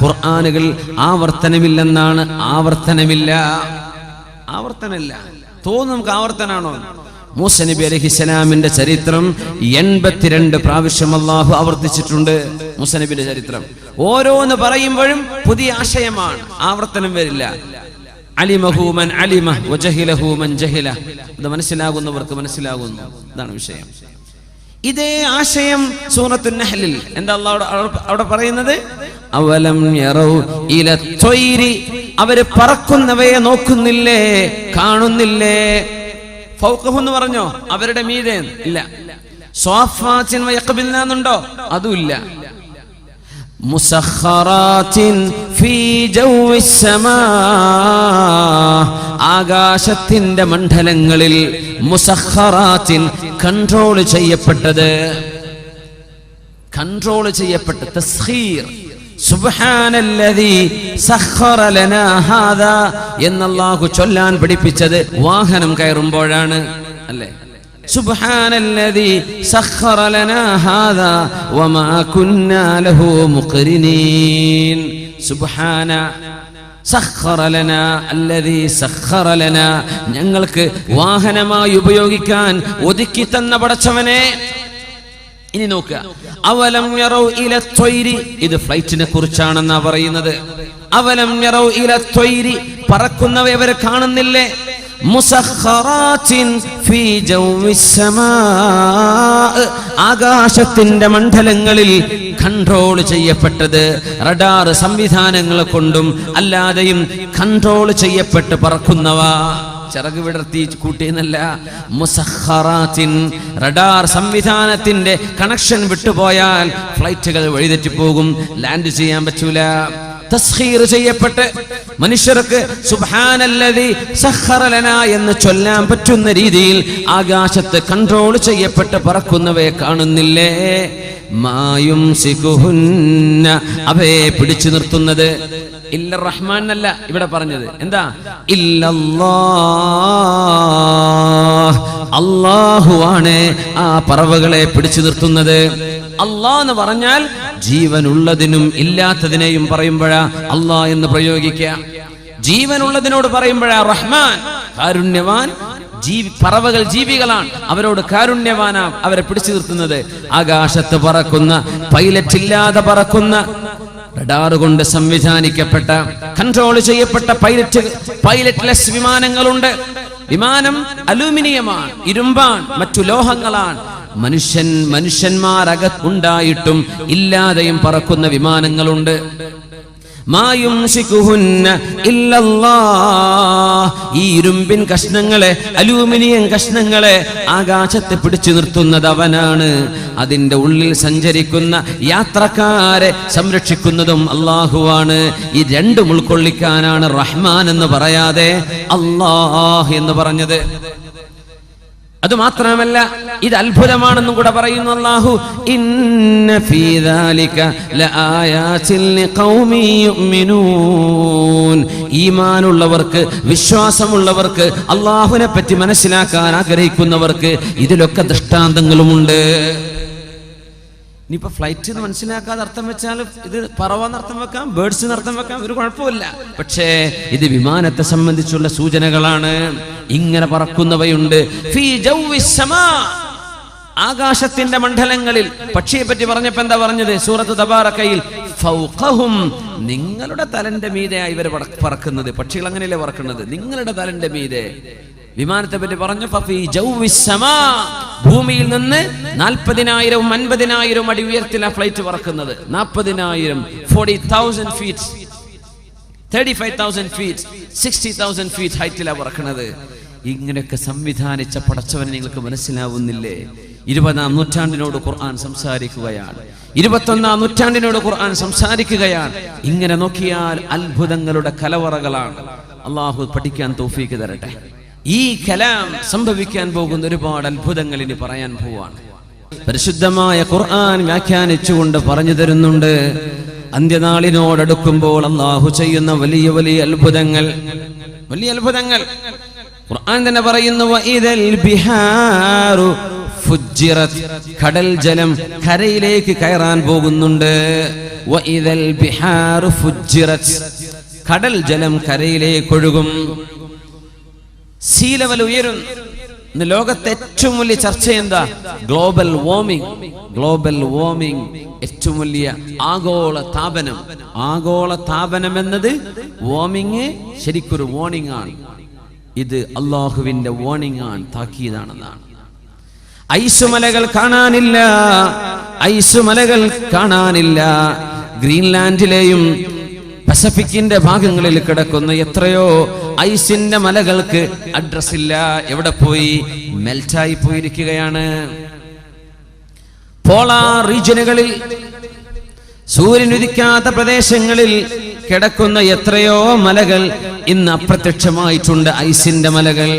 ഖുർആനുകൾ ആവർത്തനമില്ലെന്നാണ്. ആവർത്തനമില്ല. തോന്നുന്നു നമുക്ക് ആവർത്തനാണോ? മൂസ നബി അലൈഹിസ്സലാമിന്റെ ചരിത്രം 82 പ്രാവശ്യം അല്ലാഹു ആവർത്തിച്ചിട്ടുണ്ട്. മൂസ നബിയുടെ ചരിത്രം ഓരോന്ന് പറയുമ്പോഴും പുതിയ ആശയമാണ്, ആവർത്തനം വരില്ല. അലിമഹു മൻ അലിമ വജഹിലഹു മൻ ജഹില, ഇത് മനസ്സിലാകുന്നവർക്ക് മനസ്സിലാകുന്നു. ഇതാണ് വിഷയം. ഇതേ ആശയം സൂറത്തുൻ നഹ്ലിൽ എന്താ അല്ലാഹു അവിടെ പറയുന്നത്? അവലം യറൗ ഇല ത്വയ്രി, അവര് പറക്കുന്നവയെ നോക്കുന്നില്ലേ, കാണുന്നില്ലേ? ഫൗഖഹു എന്ന് പറഞ്ഞോ അവരുടെ മീതെ? ഇല്ല. സ്വാഫാത്തിൻ വയഖ്ബിദ്ന എന്നുണ്ടോ? അതുമില്ല. മുസഖറാത്തിൻ ഫീ ജൗവിസ് സമാ, ആകാശത്തിന്റെ മണ്ഡലങ്ങളിൽ. മുസഖറാത്തിൻ, കൺട്രോൾ ചെയ്യപ്പെട്ടത്. കൺട്രോൾ ചെയ്യപ്പെട്ട തസ്ഖീർ. സുബ്ഹാനല്ലദീ സഖറ ലനാ ഹാദാ എന്നല്ലാഹു ചൊല്ലാൻ പഠിപ്പിച്ചത് വാഹനം കയറുമ്പോഴാണ്, അല്ലേ? സുബ്ഹാനല്ലദീ സഖറ ലനാ ഹാദാ വമാ കുന്നാ ലഹു മുഖ്രിനീൻ. സുബ്ഹാന സഖറ ലനാ അല്ലദീ സഖറ ലനാ, ഞങ്ങൾക്ക് വാഹനമായി ഉപയോഗിക്കാൻ ഒതുക്കി തന്ന പടച്ചവനെ. ഇനി നോക്കുക, അവലം യറൗ ഇല ത്വയ്രി, ഇത് ഫ്ലൈറ്റിനെ കുറിച്ചാണെന്നാ പറയുന്നത്. അവലം യറൗ ഇല ത്വയ്രി, പറക്കുന്നവയെ അവർ കാണുന്നില്ലേ? മുസഖറാത്തിൻ ഫീ ജൗവിസ് സമാ, ആകാശത്തിന്റെ മണ്ഡലങ്ങളിൽ കൺട്രോൾ ചെയ്യപ്പെട്ടത്. റഡാർ സംവിധാനങ്ങൾ കൊണ്ടും അല്ലാതെയും കൺട്രോൾ ചെയ്യപ്പെട്ട് പറക്കുന്നവ. ചിറക് വിടർത്തി കൂട്ടിയെന്നല്ല. മുസഖറാത്തിൻ, റഡാർ സംവിധാനത്തിന്റെ കണക്ഷൻ വിട്ടുപോയാൽ ഫ്ലൈറ്റുകൾ വഴിതെറ്റിപ്പോകും, ലാൻഡ് ചെയ്യാൻ പറ്റൂല. തസ്ഖീർ ചെയ്യപ്പെട്ട് മനുഷ്യർക്ക് സുബ്ഹാനല്ലദീ സഖറ ലനാ എന്ന് ചൊല്ലാൻ പറ്റുന്ന രീതിയിൽ ആകാശത്ത് കൺട്രോൾ ചെയ്യപ്പെട്ട് പറക്കുന്നവയെ കാണുന്നില്ലേ? മാ യുംസികുഹുന്ന, അവയെ പിടിച്ചു നിർത്തുന്നത് ഇല്ല റഹ്മാൻ എന്നല്ല ഇവിടെ പറഞ്ഞത്. എന്താ? ഇല്ലല്ലാഹ്, അല്ലാഹുവാണ് ആ പറവകളെ പിടിച്ചു നിർത്തുന്നത്. അല്ലാഹ് എന്ന് പറഞ്ഞാൽ ജീവനുള്ളതിനും ഇല്ലാത്തതിനെയും പറയുമ്പോഴാ അല്ലാഹ് എന്ന് പ്രയോഗിക്കുക. ജീവനുള്ളതിനോട് പറയുമ്പോഴാ റഹ്മാൻ, കാരുണ്യവാൻ. പറവകൾ ജീവികളാണ്, അവരോട് കാരുണ്യവാനാ അവരെ പിടിച്ചു നിർത്തുന്നത്. ആകാശത്ത് പറക്കുന്ന, പൈലറ്റ് ഇല്ലാതെ പറക്കുന്ന, റഡാർ കൊണ്ട് സംവിധാനിക്കപ്പെട്ട, കൺട്രോൾ ചെയ്യപ്പെട്ട പൈലറ്റ്ലെസ് വിമാനങ്ങളുണ്ട്. വിമാനം അലൂമിനിയമാണ്, ഇരുമ്പാണ്, മറ്റു ലോഹങ്ങളാണ്. മനുഷ്യന്മാരകത്തുണ്ടായിട്ടും ഇല്ലാതെയും പറക്കുന്ന വിമാനങ്ങളുണ്ട്. മാ യുംസികുഹുന്ന ഇല്ലല്ലാഹ്. ഈ ഇരുമ്പിൻ കഷ്ണങ്ങളെ, അലൂമിനിയം കഷ്ണങ്ങളെ ആകാശത്തെ പിടിച്ചു നിർത്തുന്നത് അവനാണ്. അതിന്റെ ഉള്ളിൽ സഞ്ചരിക്കുന്ന യാത്രക്കാരെ സംരക്ഷിക്കുന്നതും അല്ലാഹുവാണ്. ഈ രണ്ടും ഉൾക്കൊള്ളിക്കാനാണ് റഹ്മാൻ എന്ന് പറയാതെ അല്ലാഹ് എന്ന് പറഞ്ഞത്. അതുമാത്രമല്ല, ഇത് അത്ഭുതമാണെന്നും കൂടെ പറയുന്നു അല്ലാഹു. ഇന്ന ഫീ ദാലിക ലആയാതിൻ ലിഖൗമി യുഅ്മിനൂൻ. ഈമാനുള്ളവർക്ക്, വിശ്വാസമുള്ളവർക്ക്, അല്ലാഹുവിനെ പറ്റി മനസ്സിലാക്കാൻ ആഗ്രഹിക്കുന്നവർക്ക് ഇതിലൊക്കെ ദൃഷ്ടാന്തങ്ങളുമുണ്ട്. ഇനിയിപ്പോ ഫ്ലൈറ്റ് എന്ന് മനസ്സിലാക്കാതെ അർത്ഥം വെച്ചാൽ ഇത് പറവാന്ന് അർത്ഥം വെക്കാം, ബേർഡ്സ് അർത്ഥം വെക്കാം, ഒരു കുഴപ്പമില്ല. പക്ഷേ ഇത് വിമാനത്തെ സംബന്ധിച്ചുള്ള സൂചനകളാണ്. ഇങ്ങനെ പറക്കുന്നവയുണ്ട്. ഫീ ജൗവിസ് സമാ, ആകാശത്തിന്റെ മണ്ഡലങ്ങളിൽ. പക്ഷിയെ പറ്റി പറഞ്ഞപ്പോ എന്താ പറഞ്ഞത്? സൂറത്ത് തബാറക്കയിൽ ഫൗഖഹും, നിങ്ങളുടെ തലന്റെ മീതെയായി ഇവർ പറക്കുന്നത്. പക്ഷികൾ അങ്ങനെയല്ലേ പറക്കുന്നത്? നിങ്ങളുടെ തലന്റെ മീതെ. വിമാനത്തെ പറ്റി പറഞ്ഞു ഫീ ജൗവിസ് സമാ, ഭൂമിയിൽ നിന്ന് 40,000 50,000 അടി ഉയരത്തിലാണ് ഫ്ലൈറ്റ് പറക്കുന്നത്. 40,000, 40,000 ഫീറ്റ്, 35,000 ഫീറ്റ്, 60,000 ഫീറ്റ് ഹൈറ്റിലാണ് പറക്കുന്നത്. ഇങ്ങനെയൊക്കെ സംവിധാനിച്ച പടച്ചവനെ നിങ്ങൾക്ക് മനസ്സിലാവുന്നില്ലേ? 20-ാം നൂറ്റാണ്ടിനോട് ഖുർആൻ സംസാരിക്കുകയാണ്. 21-ാം നൂറ്റാണ്ടിനോട് ഖുർആൻ സംസാരിക്കുകയാണ്. ഇങ്ങനെ നോക്കിയാൽ അത്ഭുതങ്ങളുടെ കലവറകളാണ്. അള്ളാഹു പഠിക്കാൻ തൗഫീക്ക് തരട്ടെ. ഈ കലാം സംഭവിക്കാൻ പോകുന്ന ഒരുപാട് അത്ഭുതങ്ങൾ ഇനി പറയാൻ പോവാണ്. പരിശുദ്ധമായ ഖുർആൻ വ്യാഖ്യാനിച്ചുകൊണ്ട് പറഞ്ഞു തരുന്നുണ്ട്. അന്ത്യനാളിനോടടുക്കുമ്പോൾ അള്ളാഹു ചെയ്യുന്ന വലിയ വലിയ അത്ഭുതങ്ങൾ, വലിയ അത്ഭുതങ്ങൾ. ഖുർആൻ തന്നെ പറയുന്നു, വഇദൽ ബിഹാറു ഫുജ്ജിറത്, കടൽ ജലം കരയിലേക്ക് കയറാൻ പോകുന്നുണ്ട്. വഇദൽ ബിഹാറു ഫുജ്ജിറത്, കടൽ ജലം കരയിലേക്ക് ഒഴുകും. സീ ലെവൽ ഉയരും. ഇന്ന് ലോകത്തെ ഏറ്റവും വലിയ ചർച്ച എന്താ? Global warming. ഗ്ലോബൽ വാർമിംഗ് ഏറ്റവും വലിയ ആഗോള താപനം. ആഗോള താപനം എന്നത് വാർമിംഗ് ശരിക്കൊരു വാർണിംഗ് ആണ്. ഇത് അള്ളാഹുവിന്റെ വാർണിംഗ് ആണ്, താക്കീതാണെന്നാണ്. ഐസുമലകൾ കാണാനില്ല, ഐസുമലകൾ കാണാനില്ല. ഗ്രീൻലാൻഡിലെയും പസഫിക്കിന്റെ ഭാഗങ്ങളിൽ കിടക്കുന്ന എത്രയോ ഐസിന്റെ മലകൾക്ക് അഡ്രസ് ഇല്ല. എവിടെ പോയി? മെൽറ്റായി പോയിരിക്കുകയാണ്. പോളാർ റീജിയനുകളിൽ, സൂര്യൻ ഉദിക്കാത്ത പ്രദേശങ്ങളിൽ കിടക്കുന്ന എത്രയോ മലകൾ ഇന്ന് അപ്രത്യക്ഷമായിട്ടുണ്ട്. ഐസിന്റെ മലകൾ.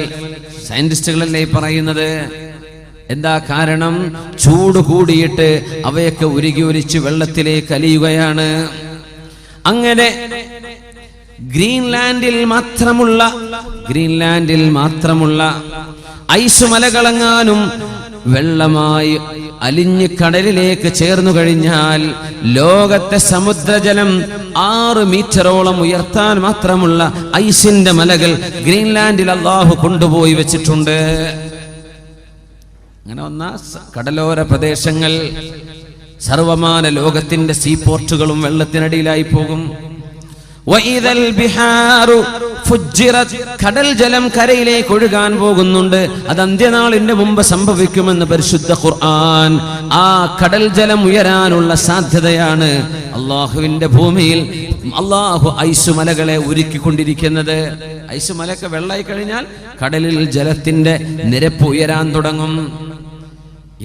സയന്റിസ്റ്റുകളല്ലേ പറയുന്നത്. എന്താ കാരണം? ചൂട് കൂടിയിട്ട് അവയൊക്കെ ഉരുകി ഒലിച്ച് വെള്ളത്തിലേക്ക് അലിയുകയാണ്. അങ്ങനെ ഗ്രീൻലാൻഡിൽ മാത്രമുള്ള ഐസുമലകളെങ്ങാനും വെള്ളമായി അലിഞ്ഞ് കടലിലേക്ക് ചേർന്നു കഴിഞ്ഞാൽ ലോകത്തെ സമുദ്രജലം 6 മീറ്ററോളം ഉയർത്താൻ മാത്രമുള്ള ഐസിന്റെ മലകൾ ഗ്രീൻലാൻഡിൽ അല്ലാഹു കൊണ്ടുപോയി വെച്ചിട്ടുണ്ട്. അങ്ങനെ വന്ന കടലോര പ്രദേശങ്ങൾ, സർവമാന ലോകത്തിന്റെ സീപോർട്ടുകളും വെള്ളത്തിനടിയിലായി പോകും. വഇദൽ ബിഹാറു ഫുജ്ജിറത്, കടൽ ജലം കരയിലേക്ക് ഒഴുകാൻ പോകുന്നുണ്ട്. അത് അന്ത്യനാളിന്റെ മുമ്പ് സംഭവിക്കുമെന്ന് പരിശുദ്ധ ഖുർആൻ. ആ കടൽ ജലം ഉയരാനുള്ള സാധ്യതയാണ് അള്ളാഹുവിന്റെ ഭൂമിയിൽ അള്ളാഹു ഐസുമലകളെ ഒരുക്കിക്കൊണ്ടിരിക്കുന്നത്. ഐസുമലയൊക്കെ വെള്ളമായി കഴിഞ്ഞാൽ കടലിൽ ജലത്തിന്റെ നിരപ്പ് ഉയരാൻ തുടങ്ങും.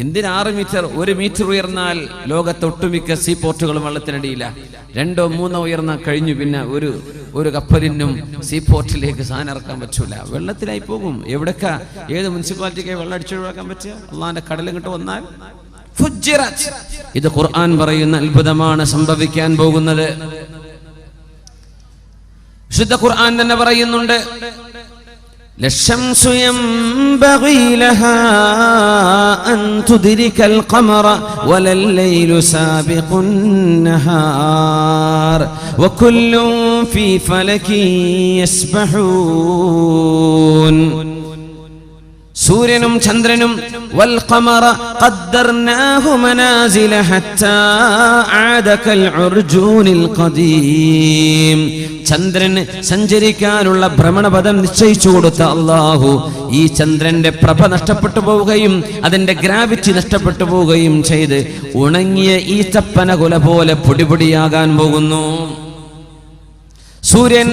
എന്തിന് 6 മീറ്റർ? 1 മീറ്റർ ഉയർന്നാൽ ലോകത്തെ ഒട്ടുമിക്ക സീപോർട്ടുകളും വെള്ളത്തിനടിയില്ല. 2-3 ഉയർന്നാൽ കഴിഞ്ഞു. പിന്നെ ഒരു കപ്പലിനും സീപോർട്ടിലേക്ക് സാധനം ഇറക്കാൻ പറ്റൂല, വെള്ളത്തിലായി പോകും. എവിടൊക്കെ ഏത് മുനിസിപ്പാലിറ്റിക്ക് വെള്ളം അടിച്ചൊഴിവാക്കാൻ പറ്റുക? അള്ളാന്റെ കടൽ ഇങ്ങോട്ട് വന്നാൽ ഫുജ്ജിറത്. ഇത് ഖുർആൻ പറയുന്ന അത്ഭുതമാണ് സംഭവിക്കാൻ പോകുന്നത്. വിശുദ്ധ ഖുർആൻ തന്നെ പറയുന്നുണ്ട്, ലശംസു യംബഗി ലഹാ അൻ തുദ്രികൽ ഖമറ വലൽ ലൈലു സാബിഖുൻ നഹാർ വകുല്ലുൻ ഫീ ഫലകിൻ യസ്ബഹൂൻ. സൂര്യനും ചന്ദ്രനും വൽ ഖമറ ഖദ്ദർനാഹു മനാസില ഹത്താ ആദ കൽ ഉർജൂനിൽ ഖദീം. ചന്ദ്രന് സഞ്ചരിക്കാനുള്ള ഭ്രമണപഥം നിശ്ചയിച്ചു കൊടുത്ത അല്ലാഹു ഈ ചന്ദ്രന്റെ പ്രഭ നഷ്ടപ്പെട്ടു പോവുകയും അതിന്റെ ഗ്രാവിറ്റി നഷ്ടപ്പെട്ടു പോവുകയും ചെയ്ത് ഉണങ്ങിയ ഈത്തപ്പന കുല പോലെ പൊടിപൊടിയാകാൻ പോകുന്നു. സൂര്യൻ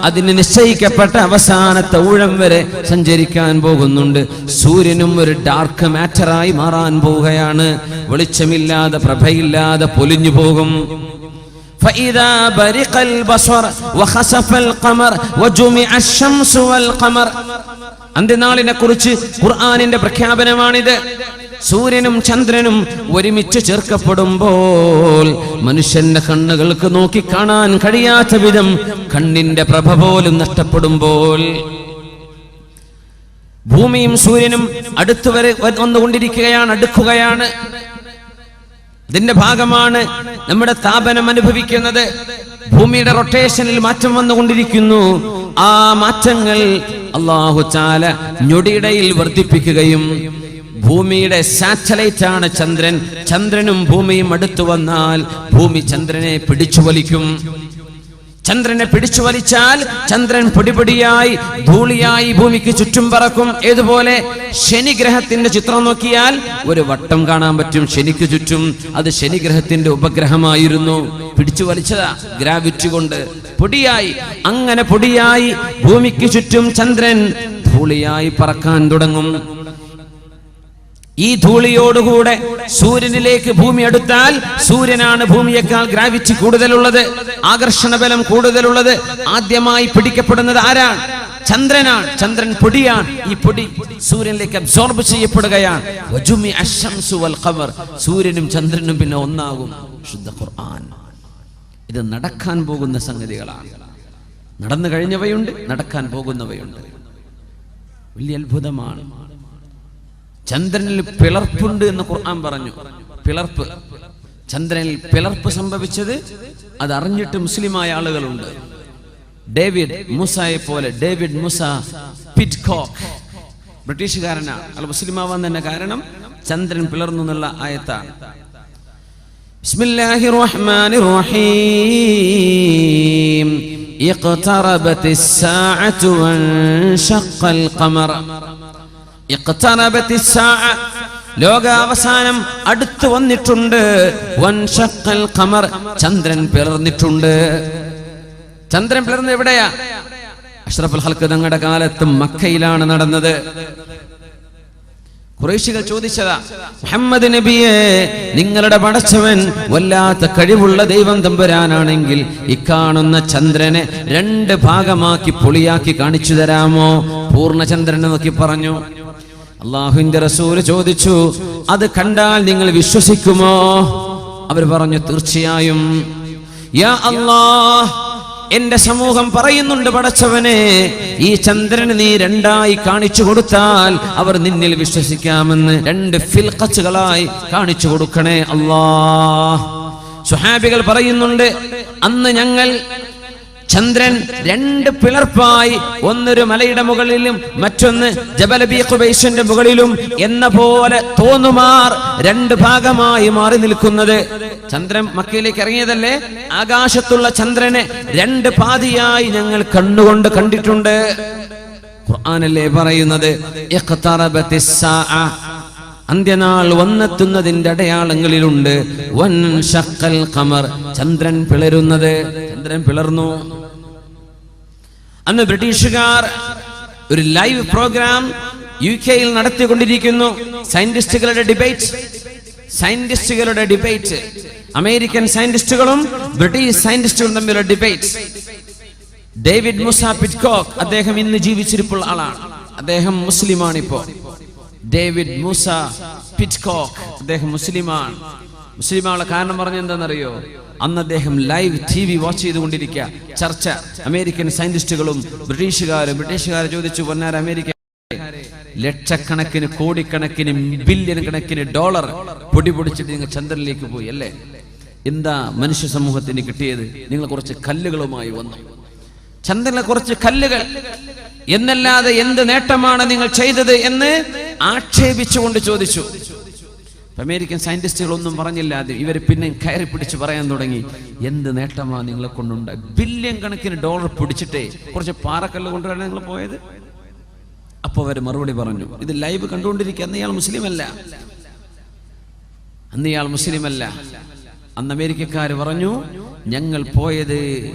അതിന് നിശ്ചയിക്കപ്പെട്ട അവസാനത്തെ ഊഴം വരെ സഞ്ചരിക്കാൻ പോകുന്നുണ്ട്. സൂര്യനും ഒരു ഡാർക്ക് മാറ്ററായി മാറാൻ പോവുകയാണ്. വെളിച്ചമില്ലാതെ പ്രഭയില്ലാതെ പൊലിഞ്ഞു പോകും. فإذا برق البصر وخسف القمر وجمع الشمس والقمر. അന്ത്യനാളിനെ കുറിച്ച് ഖുർആനിന്റെ പ്രഖ്യാപനമാണിത്. സൂര്യനും ചന്ദ്രനും ഒരുമിച്ച് ചേർക്കപ്പെടുമ്പോൾ മനുഷ്യന്റെ കണ്ണുകൾക്ക് നോക്കി കാണാൻ കഴിയാത്ത വിധം കണ്ണിന്റെ പ്രഭ പോലും നഷ്ടപ്പെടുമ്പോൾ ഭൂമിയും സൂര്യനും അടുത്തുവരെ അടുക്കുകയാണ്. ഇതിന്റെ ഭാഗമാണ് നമ്മുടെ താപനം അനുഭവിക്കുന്നത്. ഭൂമിയുടെ റൊട്ടേഷനിൽ മാറ്റം വന്നുകൊണ്ടിരിക്കുന്നു. ആ മാറ്റങ്ങൾ അല്ലാഹു തആല ഞൊടിയിടയിൽ വർദ്ധിപ്പിക്കുകയും, ഭൂമിയുടെ സാറ്റലൈറ്റ് ആണ് ചന്ദ്രൻ. ചന്ദ്രനും ഭൂമിയും അടുത്തു വന്നാൽ ഭൂമി ചന്ദ്രനെ പിടിച്ചു വലിക്കും. ചന്ദ്രനെ പിടിച്ചു വലിച്ചാൽ ചന്ദ്രൻ പൊടിപൊടിയായി ധൂളിയായി ഭൂമിക്ക് ചുറ്റും പറക്കും. ഏതുപോലെ ശനിഗ്രഹത്തിന്റെ ചിത്രം നോക്കിയാൽ ഒരു വട്ടം കാണാൻ പറ്റും ശനിക്ക് ചുറ്റും. അത് ശനിഗ്രഹത്തിന്റെ ഉപഗ്രഹമായിരുന്നു. പിടിച്ചു വലിച്ചതാ ഗ്രാവിറ്റി കൊണ്ട്. പൊടിയായി, അങ്ങനെ പൊടിയായി ഭൂമിക്ക് ചുറ്റും ചന്ദ്രൻ ധൂളിയായി പറക്കാൻ തുടങ്ങും. ഈ ധൂളിയോടുകൂടെ സൂര്യനിലേക്ക് ഭൂമി അടുത്താൽ സൂര്യനാണ് ഭൂമിയേക്കാൾ ഗ്രാവിറ്റി കൂടുതലുള്ളത്, ആകർഷണ ബലം കൂടുതലുള്ളത്. ആദ്യമായി പിടിക്കപ്പെടുന്നത് ആരാണ്? ചന്ദ്രനാണ്. ചന്ദ്രൻ പൊടിയാണ്. ഈ പൊടി സൂര്യനിലേക്ക് അബ്സോർബ് ചെയ്യപ്പെടുകയാണ്. സൂര്യനും ചന്ദ്രനും പിന്നെ ഒന്നാകും. ശുദ്ധ ഖുർആൻ. ഇത് നടക്കാൻ പോകുന്ന സംഗതികളാണ്. നടന്നു കഴിഞ്ഞവയുണ്ട്, നടക്കാൻ പോകുന്നവയുണ്ട്. വലിയ അത്ഭുതമാണ്. ചന്ദ്രനിൽ പിളർപ്പുണ്ട് എന്ന് ഖുർആൻ പറഞ്ഞു. പിളർപ്പ്, ചന്ദ്രനിൽ പിളർപ്പ് സംഭവിച്ചത് അതറിഞ്ഞിട്ട് മുസ്ലിമായ ആളുകളുണ്ട്. ഡേവിഡ് മൂസയെ പോലെ, ഡേവിഡ് മൂസ പിറ്റ്കോക്ക് ബ്രിട്ടീഷുകാരനാണ്. അയാൾ മുസ്ലിമാവാൻ തന്നെ കാരണം ചന്ദ്രൻ പിളർന്നു എന്നുള്ള ആയത്താണ്. ബിസ്മില്ലാഹിർ റഹ്മാനിർ റഹീം. ഇഖ്തറബത്തിസ് സാഅതു വൻശഖൽ ഖമർ. ലോകാവസാനം അടുത്തു വന്നിട്ടുണ്ട്. വൻശഖൽ ഖമർ. ചന്ദ്രൻ പിളർന്നിട്ടുണ്ട്. ചന്ദ്രൻ പിളർന്ന് എവിടെയാ? അഷ്റഫുൽ ഖൽഖ് തങ്ങളുടെ കാലത്ത് മക്കയിലാണ് നടന്നത്. ഖുറൈശികൾ ചോദിച്ചതാ, മുഹമ്മദ് നബിയെ, നിങ്ങളുടെ പടച്ചവൻ വല്ലാത്ത കഴിവുള്ള ദൈവം തമ്പുരാനാണെങ്കിൽ ഇക്കാണുന്ന ചന്ദ്രനെ 2 ഭാഗമാക്കി പൊളിയാക്കി കാണിച്ചു തരാമോ? പൂർണ്ണചന്ദ്രനെ നോക്കി പറഞ്ഞു. അല്ലാഹുവിന്റെ റസൂല് ചോദിച്ചു, അത് കണ്ടാൽ നിങ്ങൾ വിശ്വസിക്കുമോ? അവർ പറഞ്ഞു, തീർച്ചയായും. യാ അല്ലാഹ്, എന്റെ സമൂഹം പറയുന്നുണ്ട്, പടച്ചവനെ, ഈ ചന്ദ്രന് നീ 2ആയി കാണിച്ചു കൊടുത്താൽ അവർ നിന്നിൽ വിശ്വസിക്കാമെന്ന്. 2 ഫിൽഖത്തുകളായി കാണിച്ചു കൊടുക്കണേ അല്ലാഹ്. സ്വഹാബികൾ പറയുന്നുണ്ട്, അന്ന് ഞങ്ങൾ ചന്ദ്രൻ 2 പിളർപ്പായി, ഒന്നൊരു മലയുടെ മുകളിലും മറ്റൊന്ന് ജബൽ അബീ ഖുബൈസിന്റെ മുകളിലും എന്ന പോലെ തോന്നുമാർ 2 ഭാഗമായി മാറി നിൽക്കുന്നത്. ചന്ദ്രൻ മക്കയിലേക്ക് ഇറങ്ങിയതല്ലേ? ആകാശത്തുള്ള ചന്ദ്രനെ 2 പാതിയായി ഞങ്ങൾ കണ്ണുകൊണ്ട് കണ്ടിട്ടുണ്ട്. ഖുർആനല്ലേ പറയുന്നത്, ഇഖ്തറബത്തിസ് സാഅ, അന്ത്യനാൾ വന്നെത്തുന്നതിന്റെ അടയാളങ്ങളിലുണ്ട്. വൻശഖൽ ഖമർ, ചന്ദ്രൻ പിളരുന്നത്. ചന്ദ്രൻ പിളർന്നു. അന്ന് ബ്രിട്ടീഷുകാർ ഒരു ലൈവ് പ്രോഗ്രാം UK-യിൽ നടത്തിക്കൊണ്ടിരിക്കുന്നു. സയന്റിസ്റ്റുകളുടെ ഡിബേറ്റ്, അമേരിക്കൻ സയന്റിസ്റ്റുകളും ബ്രിട്ടീഷ് സയന്റിസ്റ്റുകളും തമ്മിലുള്ള ഡിബേറ്റ്. ഡേവിഡ് മൂസ പിറ്റ്കോക്ക്, അദ്ദേഹം ഇന്ന് ജീവിച്ചിരിപ്പുള്ള ആളാണ്. അദ്ദേഹം മുസ്ലിമാണ്. ഇപ്പോ ഡേവിഡ് മൂസ പിറ്റ്കോക്ക്, അദ്ദേഹം മുസ്ലിമാണ്. മുസ്ലിമാണുള്ള കാരണം പറഞ്ഞ എന്താണെന്നറിയോ? അന്ന് അദ്ദേഹം ലൈവ് TV വാച്ച് ചെയ്തുകൊണ്ടിരിക്കുക. ചർച്ച അമേരിക്കൻ സയന്റിസ്റ്റുകളും ബ്രിട്ടീഷുകാർ ചോദിച്ചു, പൊന്നാര അമേരിക്ക, ലക്ഷക്കണക്കിന് കോടിക്കണക്കിന് ബില്യൺ കണക്കിന് ഡോളർ പൊടി പൊടിച്ചിട്ട് നിങ്ങൾ ചന്ദ്രനിലേക്ക് പോയി അല്ലേ? എന്താ മനുഷ്യ സമൂഹത്തിന് കിട്ടിയത്? നിങ്ങൾ കുറച്ച് കല്ലുകളുമായി വന്നു. ചന്ദ്രനിലെ കുറച്ച് കല്ലുകൾ എന്നല്ലാതെ എന്ത് നേട്ടമാണ് നിങ്ങൾ ചെയ്തത് എന്ന് ആക്ഷേപിച്ചുകൊണ്ട് ചോദിച്ചു. അമേരിക്കൻ സയന്റിസ്റ്റുകൾ ഒന്നും പറഞ്ഞില്ല. ഇവർ പിന്നെ കയറി പിടിച്ച് പറയാൻ തുടങ്ങി, എന്ത് നേട്ടമാണ് നിങ്ങളെ കൊണ്ടുണ്ടായി? ബില്യൺ കണക്കിന് ഡോളർ പിടിച്ചിട്ടേ കുറച്ച് പാറക്കല്ല് കൊണ്ടുവരാൻ നിങ്ങൾ പോയത്? അപ്പൊ അവർ മറുപടി പറഞ്ഞു, ഇത് ലൈവ് കണ്ടുകൊണ്ടിരിക്കുക. അന്ന് ഇയാൾ മുസ്ലിമല്ല. അന്ന് അമേരിക്കക്കാർ പറഞ്ഞു, ഞങ്ങൾ പോയത്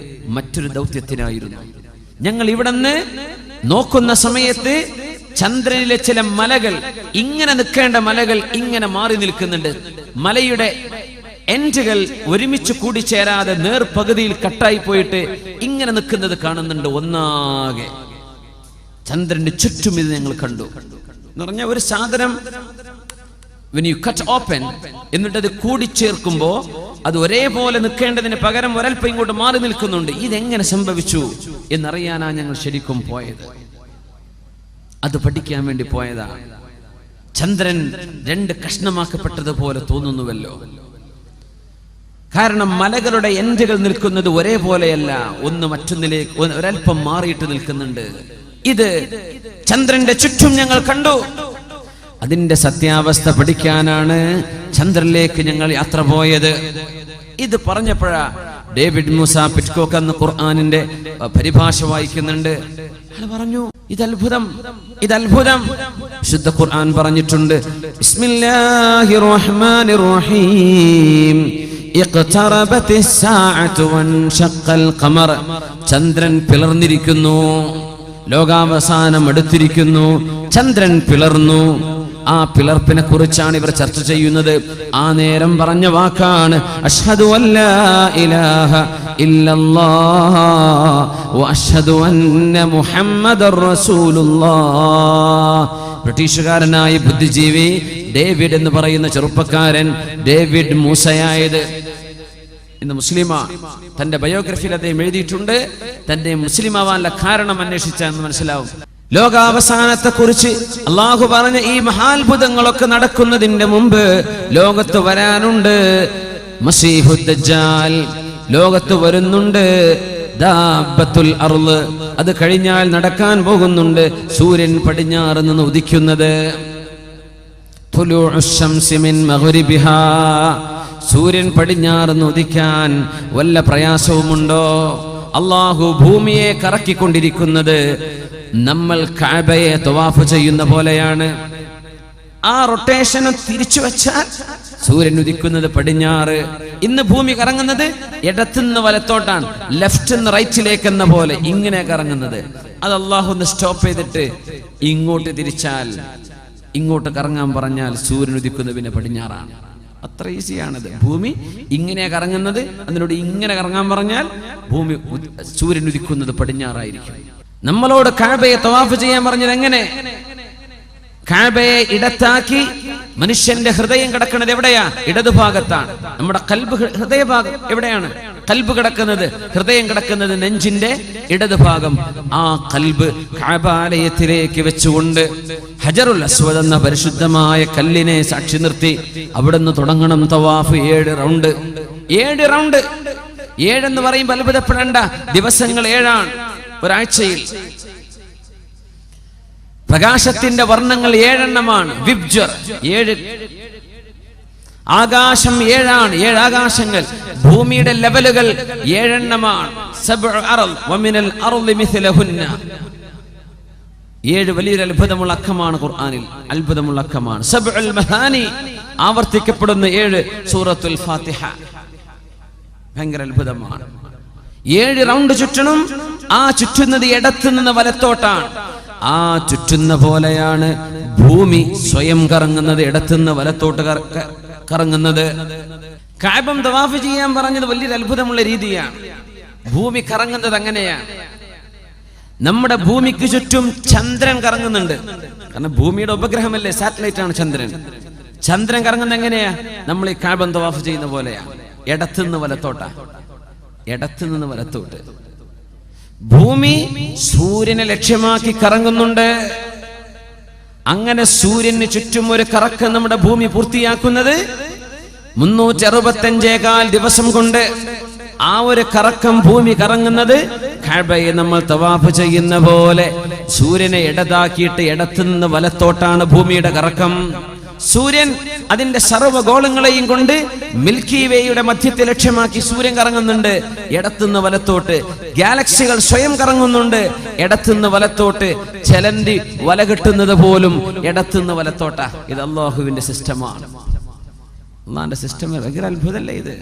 മറ്റൊരു ദൗത്യത്തിനായിരുന്നു. ഞങ്ങൾ ഇവിടുന്ന് നോക്കുന്ന സമയത്ത് ചന്ദ്രനിലെ ചില മലകൾ, ഇങ്ങനെ നിൽക്കേണ്ട മലകൾ ഇങ്ങനെ മാറി നിൽക്കുന്നുണ്ട്. മലയുടെ എൻഡുകൾ ഒരുമിച്ച് കൂടിച്ചേരാതെ നേർപകുതിയിൽ കട്ടായി പോയിട്ട് ഇങ്ങനെ നിൽക്കുന്നത് കാണുന്നുണ്ട്. ഒന്നാകെ ചന്ദ്രന്റെ ചുറ്റും ഇത് ഞങ്ങൾ കണ്ടു എന്ന് പറഞ്ഞ ഒരു സാധനം when you cut open എന്നിട്ട് അത് കൂടിച്ചേർക്കുമ്പോ അത് ഒരേപോലെ നിൽക്കേണ്ടതിന് പകരം ഒരൽപ്പം ഇങ്ങോട്ട് മാറി നിൽക്കുന്നുണ്ട്. ഇതെങ്ങനെ സംഭവിച്ചു എന്നറിയാനാ ഞങ്ങൾ ശരിക്കും പോയത്. അത് പഠിക്കാൻ വേണ്ടി പോയതാണ്. ചന്ദ്രൻ രണ്ട് കഷ്ണമാക്കപ്പെട്ടതുപോലെ തോന്നുന്നുവല്ലോ. കാരണം മലകളുടെ എൻഡുകൾ നിൽക്കുന്നത് ഒരേപോലെയല്ല, ഒന്ന് മറ്റൊന്നിലേക്ക് ഒരൽപ്പം മാറിയിട്ട് നിൽക്കുന്നുണ്ട്. ഇത് ചന്ദ്രന്റെ ചുറ്റും ഞങ്ങൾ കണ്ടു. അതിന്റെ സത്യാവസ്ഥ പഠിക്കാനാണ് ചന്ദ്രനിലേക്ക് ഞങ്ങൾ യാത്ര പോയത്. ഇത് പറഞ്ഞപ്പോഴാ ഡേവിഡ് മൂസ പിറ്റ്കോക്ക് എന്ന ഖുർആനിന്റെ പരിഭാഷ വായിക്കുന്നുണ്ട്. അയാൾ പറഞ്ഞു, ഇതത്ഭുതം, ഇതത്ഭുതം. വിശുദ്ധ ഖുർആൻ പറഞ്ഞിട്ടുണ്ട്, ബിസ്മില്ലാഹിർ റഹ്മാനിർ റഹീം, ഇഖ്തറബത്തിസ് സാഅതു വൻഷഖൽ ഖമർ. ചന്ദ്രൻ പിളർന്നിരിക്കുന്നു, ലോകാവസാനം അടുത്തിരിക്കുന്നു. ചന്ദ്രൻ പിളർന്നു. ആ പിളർപ്പിനെ കുറിച്ചാണ് ഇവർ ചർച്ച ചെയ്യുന്നത്. ആ നേരം പറഞ്ഞ വാക്കാണ് അഷ്ഹദു അല്ലാ ഇലാഹ ഇല്ലല്ലാഹ് വ അഷ്ഹദു അന്ന മുഹമ്മദർ റസൂലുള്ളാഹ്. ബ്രിട്ടീഷുകാരനായ ബുദ്ധിജീവി ഡേവിഡ് എന്ന് പറയുന്ന ചെറുപ്പക്കാരൻ ഡേവിഡ് മൂസയായത് ഇന്ന് മുസ്ലിമാ. തന്റെ ബയോഗ്രഫിയിൽ അദ്ദേഹം എഴുതിയിട്ടുണ്ട്. തന്റെ മുസ്ലിമാവാനുള്ള കാരണം അന്വേഷിച്ചാന്ന് മനസ്സിലാവും. ലോകാവസാനത്തെ കുറിച്ച് അള്ളാഹു പറഞ്ഞ ഈ മഹാത്ഭുതങ്ങളൊക്കെ നടക്കുന്നതിന്റെ മുമ്പ് ലോകത്ത് വരാനുണ്ട് മസീഹുദ് ദജ്ജാൽ. ലോകത്ത് വരുന്നുണ്ട് ദാബത്തുൽ അർള്. അത് കഴിഞ്ഞാൽ നടക്കാൻ പോകുന്നുണ്ട് സൂര്യൻ പടിഞ്ഞാറ് നിന്ന് ഉദിക്കുന്നത്. തുലൂഉ ശംസി മിൻ മഗ്രിബിഹാ. സൂര്യൻ പടിഞ്ഞാറ് നിന്ന് ഉദിക്കാൻ വല്ല പ്രയാസവുമുണ്ടോ? അള്ളാഹു ഭൂമിയെ കറക്കിക്കൊണ്ടിരിക്കുന്നത് നമ്മൾ കഅബയെ തവാഫ് ചെയ്യുന്ന പോലെയാണ്. ആ റൊട്ടേഷനെ തിരിച്ചു വെച്ചാൽ സൂര്യൻ ഉദിക്കുന്നത് പടിഞ്ഞാറ്. ഇന്ന് ഭൂമി കറങ്ങുന്നത് ഇടത്തുനിന്ന് വലത്തോട്ടാണ്, ലെഫ്റ്റ് നിന്ന് റൈറ്റിലേക്ക് എന്ന പോലെ ഇങ്ങനെ കറങ്ങുന്നത്. അത് അള്ളാഹു ഒന്ന് സ്റ്റോപ്പ് ചെയ്തിട്ട് ഇങ്ങോട്ട് തിരിച്ചാൽ, ഇങ്ങോട്ട് കറങ്ങാൻ പറഞ്ഞാൽ സൂര്യൻ ഉദിക്കുന്നത് പിന്നെ പടിഞ്ഞാറാണ്. അത്ര ഈസിയാണത്. ഭൂമി ഇങ്ങനെ കറങ്ങുന്നത്, അതിനോട് ഇങ്ങനെ കറങ്ങാൻ പറഞ്ഞാൽ ഭൂമി സൂര്യൻ ഉദിക്കുന്നത് പടിഞ്ഞാറായിരിക്കും. നമ്മളോട് കഅബയെ തവാഫ് ചെയ്യാൻ പറഞ്ഞത് എങ്ങനെ? കഅബയെ ഇടത്താക്കി മനുഷ്യന്റെ ഹൃദയം കിടക്കുന്നത് എവിടെയാ? ഇടതുഭാഗത്താണ്. നമ്മുടെ കൽബ്, ഹൃദയഭാഗം എവിടെയാണ്? കൽബ് കിടക്കുന്നത്, ഹൃദയം കിടക്കുന്നത് നെഞ്ചിന്റെ ഇടതുഭാഗം. ആ കൽബ് കഅബാലയത്തിലേക്ക് വെച്ചുകൊണ്ട് ഹജറുൽ അസ്വദ് എന്ന പരിശുദ്ധമായ കല്ലിനെ സാക്ഷി നിർത്തി അവിടുന്ന് തുടങ്ങണം തവാഫ്. 7 റൗണ്ട്. 7 റൗണ്ട്. 7 എന്ന് പറയുമ്പോൾ അത്ഭുതപ്പെടേണ്ട. ദിവസങ്ങൾ 7ആണ്. ഒരാഴ്ചയിൽ പ്രകാശത്തിന്റെ വർണ്ണങ്ങൾ 7 എണ്ണമാണ്. വിബ്ജർ 7. ആകാശം 7ആണ്. 7 ആകാശങ്ങൾ. ഭൂമിയുടെ ലെവലുകൾ 7 എണ്ണമാണ്. 7 വലിയൊരു അത്ഭുതമുള്ള അക്കമാണ് ഖുർആനിൽ. അത്ഭുതമുള്ള അക്കമാണ്. 7 മഹാനി ആവർത്തിക്കപ്പെടുന്ന 7 സൂറത്തുൽ ഫാത്തിഹ. ഭയങ്കര അത്ഭുതമാണ്. 7 റൗണ്ട് ചുറ്റണം. ആ ചുറ്റുന്നത് ഇടത്തു നിന്ന് വലത്തോട്ടാണ്. ആ ചുറ്റുന്ന പോലെയാണ് ഭൂമി സ്വയം കറങ്ങുന്നത്, ഇടത്തുനിന്ന് വലത്തോട്ട് കറങ്ങുന്നത്. കഅബം തവാഫ് ചെയ്യാൻ പറഞ്ഞത് വലിയൊരു അത്ഭുതമുള്ള രീതിയാണ്. ഭൂമി കറങ്ങുന്നത് അങ്ങനെയാണ്. നമ്മുടെ ഭൂമിക്ക് ചുറ്റും ചന്ദ്രൻ കറങ്ങുന്നുണ്ട്. കാരണം ഭൂമിയുടെ ഉപഗ്രഹമല്ലേ, സാറ്റലൈറ്റ് ആണ് ചന്ദ്രൻ. ചന്ദ്രൻ കറങ്ങുന്നത് എങ്ങനെയാ? നമ്മൾ ഈ കഅബം തവാഫ് ചെയ്യുന്ന പോലെയാണ്. ഇടത്തുനിന്ന് വലത്തോട്ടാ. ഇടത്തുനിന്ന് വലത്തോട്ട്. ഭൂമി സൂര്യനെ ലക്ഷ്യമാക്കി കറങ്ങുന്നുണ്ട്. അങ്ങനെ സൂര്യന് ചുറ്റും ഒരു കറക്കം നമ്മുടെ ഭൂമി പൂർത്തിയാക്കുന്നത് 365 ദിവസം കൊണ്ട്. ആ ഒരു കറക്കം ഭൂമി കറങ്ങുന്നത് കഅബയെ നമ്മൾ തവാഫ് ചെയ്യുന്ന പോലെ സൂര്യനെ ഇടതാക്കിയിട്ട് ഇടത്തുനിന്ന് വലത്തോട്ടാണ് ഭൂമിയുടെ കറക്കം. സൂര്യൻ അതിന്റെ സർവ്വഗോളങ്ങളെയും കൊണ്ട് മിൽക്കി വേയുടെ മധ്യത്തെ ലക്ഷ്യമാക്കി സൂര്യൻ കറങ്ങുന്നുണ്ട്, ഇടത്തുനിന്ന് വലത്തോട്ട്. ഗാലക്സികൾ സ്വയം കറങ്ങുന്നുണ്ട്, ഇടത്തുനിന്ന് വലത്തോട്ട്. ചെലന്തി വല കെട്ടുന്നത് പോലും ഇടത്തുനിന്ന് വലത്തോട്ടാ. ഇത് അല്ലാഹുവിന്റെ സിസ്റ്റമാണ്. അള്ളാന്റെ സിസ്റ്റം ഭയങ്കര അത്ഭുതമല്ലേ ഇത്?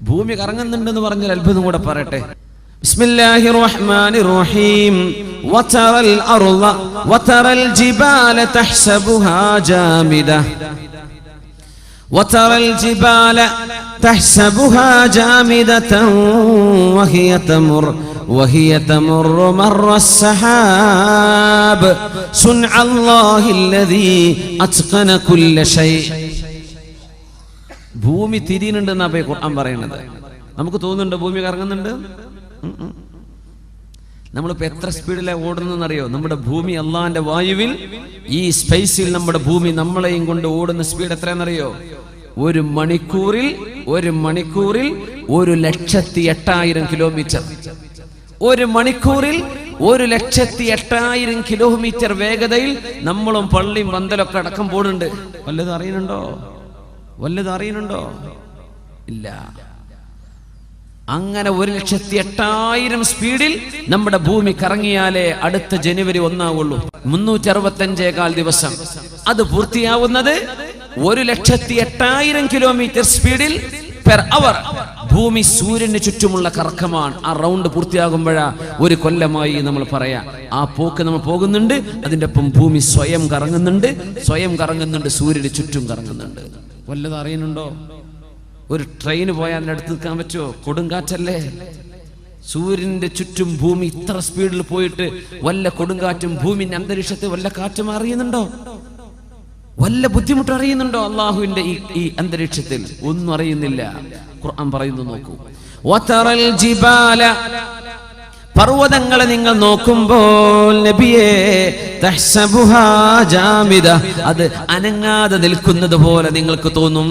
ഭൂമി കറങ്ങുന്നുണ്ടെന്ന് പറഞ്ഞൊരു അത്ഭുതം കൂടെ പറയട്ടെ. ബിസ്മില്ലാഹിർ റഹ്മാനിർ റഹീം. വതറൽ അർള വതറൽ ജിബാല തഹ്സബുഹാ ജാമിദ വതറൽ ജിബാല തഹ്സബുഹാ ജാമിദതൻ وهي تمر مر السحاب صنع الله الذي أتقن كل شيء. ഭൂമി തിരിയുന്നുണ്ടെന്നാ ഖുർആൻ പറയുന്നത്. നമുക്ക് തോന്നുന്നുണ്ടോ ഭൂമി കറങ്ങുന്നുണ്ട്? നമ്മളിപ്പോ എത്ര സ്പീഡിലാണ് ഓടുന്നതെന്നറിയോ? നമ്മുടെ ഭൂമി അള്ളാന്റെ വായുവിൽ, ഈ സ്പേസിൽ നമ്മുടെ ഭൂമി നമ്മളെയും കൊണ്ട് ഓടുന്ന സ്പീഡ് എത്രയാണെന്നറിയോ? ഒരു മണിക്കൂറിൽ 1,08,000 കിലോമീറ്റർ. ഒരു മണിക്കൂറിൽ 1,08,000 കിലോമീറ്റർ വേഗതയിൽ നമ്മളും പള്ളിയും പന്തലൊക്കെ അടക്കം പോകുന്നുണ്ട്. വല്ലതും അറിയുന്നുണ്ടോ? ഇല്ല. അങ്ങനെ 1,08,000 സ്പീഡിൽ നമ്മുടെ ഭൂമി കറങ്ങിയാലേ അടുത്ത ജനുവരി 1 ആവുള്ളൂ. 365 ദിവസം. അത് പൂർത്തിയാവുന്നത് 1,08,000 കിലോമീറ്റർ സ്പീഡിൽ പെർ അവർ. ഭൂമി സൂര്യന് ചുറ്റുമുള്ള കറക്കമാണ്. ആ റൗണ്ട് പൂർത്തിയാകുമ്പോഴാ ഒരു കൊല്ലമായി നമ്മൾ പറയാ. ആ പോക്ക് നമ്മൾ പോകുന്നുണ്ട്. അതിന്റെ ഒപ്പം ഭൂമി സ്വയം കറങ്ങുന്നുണ്ട്, സൂര്യന് ചുറ്റും കറങ്ങുന്നുണ്ട്. വല്ലതും അറിയുന്നുണ്ടോ? ഒരു ട്രെയിൻ പോയാൽ അതിൻ്റെ അടുത്ത് നിൽക്കാൻ പറ്റുമോ? കൊടുങ്കാറ്റല്ലേ. സൂര്യന്റെ ചുറ്റും ഭൂമി ഇത്ര സ്പീഡിൽ പോയിട്ട് വല്ല കൊടുങ്കാറ്റും ഭൂമിന്റെ അന്തരീക്ഷത്തിൽ വല്ല കാറ്റും അറിയുന്നുണ്ടോ? വല്ല ബുദ്ധിമുട്ട് അറിയുന്നുണ്ടോ? അള്ളാഹുവിന്റെ ഈ അന്തരീക്ഷത്തിൽ ഒന്നും അറിയുന്നില്ല. ഖുർആൻ പറയുന്നു, നോക്കൂ. വതറൽ ജിബാല, പർവ്വതങ്ങളെ നിങ്ങൾ നോക്കുമ്പോൾ നബിയേ, തഹ്സബുഹാ ജാമിദ, അത് അനങ്ങാതെ നിൽക്കുന്നത് പോലെ നിങ്ങൾക്ക് തോന്നും.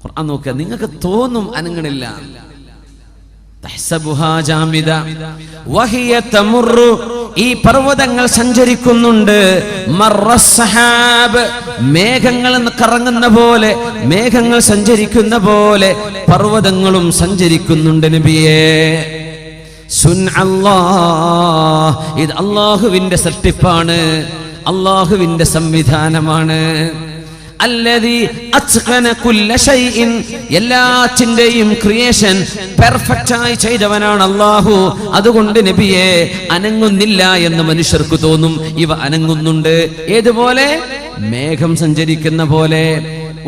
ഖുർആൻ നോക്കുക, നിങ്ങൾക്ക് തോന്നും അനങ്ങണില്ല. തഹ്സബുഹാ ജാമിദ വഹിയ തമുറു, ഈ പർവ്വതങ്ങൾ സഞ്ചരിക്കുന്നുണ്ട്. മർറസ്സഹാബ്, മേഘങ്ങൾ കറങ്ങുന്ന പോലെ, മേഘങ്ങൾ സഞ്ചരിക്കുന്ന പോലെ പർവ്വതങ്ങളും സഞ്ചരിക്കുന്നുണ്ട് നബിയേ. സുൻഅല്ലാഹ്, ഇത് അല്ലാഹുവിന്റെ സൃഷ്ടിപ്പാണ്, അല്ലാഹുവിന്റെ സംവിധാനമാണ്. അല്ലദീ അത്ഖന കുല്ല ഷൈഇൻ, എല്ലാറ്റിന്റെയും ക്രിയേഷൻ പെർഫെക്റ്റ് ആയി ചെയ്തവനാണ് അല്ലാഹു. അതുകൊണ്ട് നബിയെ, അനങ്ങുന്നില്ല എന്ന് മനുഷ്യർക്ക് തോന്നും. ഇവ അനങ്ങുന്നുണ്ട്. ഏതുപോലെ? മേഘം സഞ്ചരിക്കുന്ന പോലെ.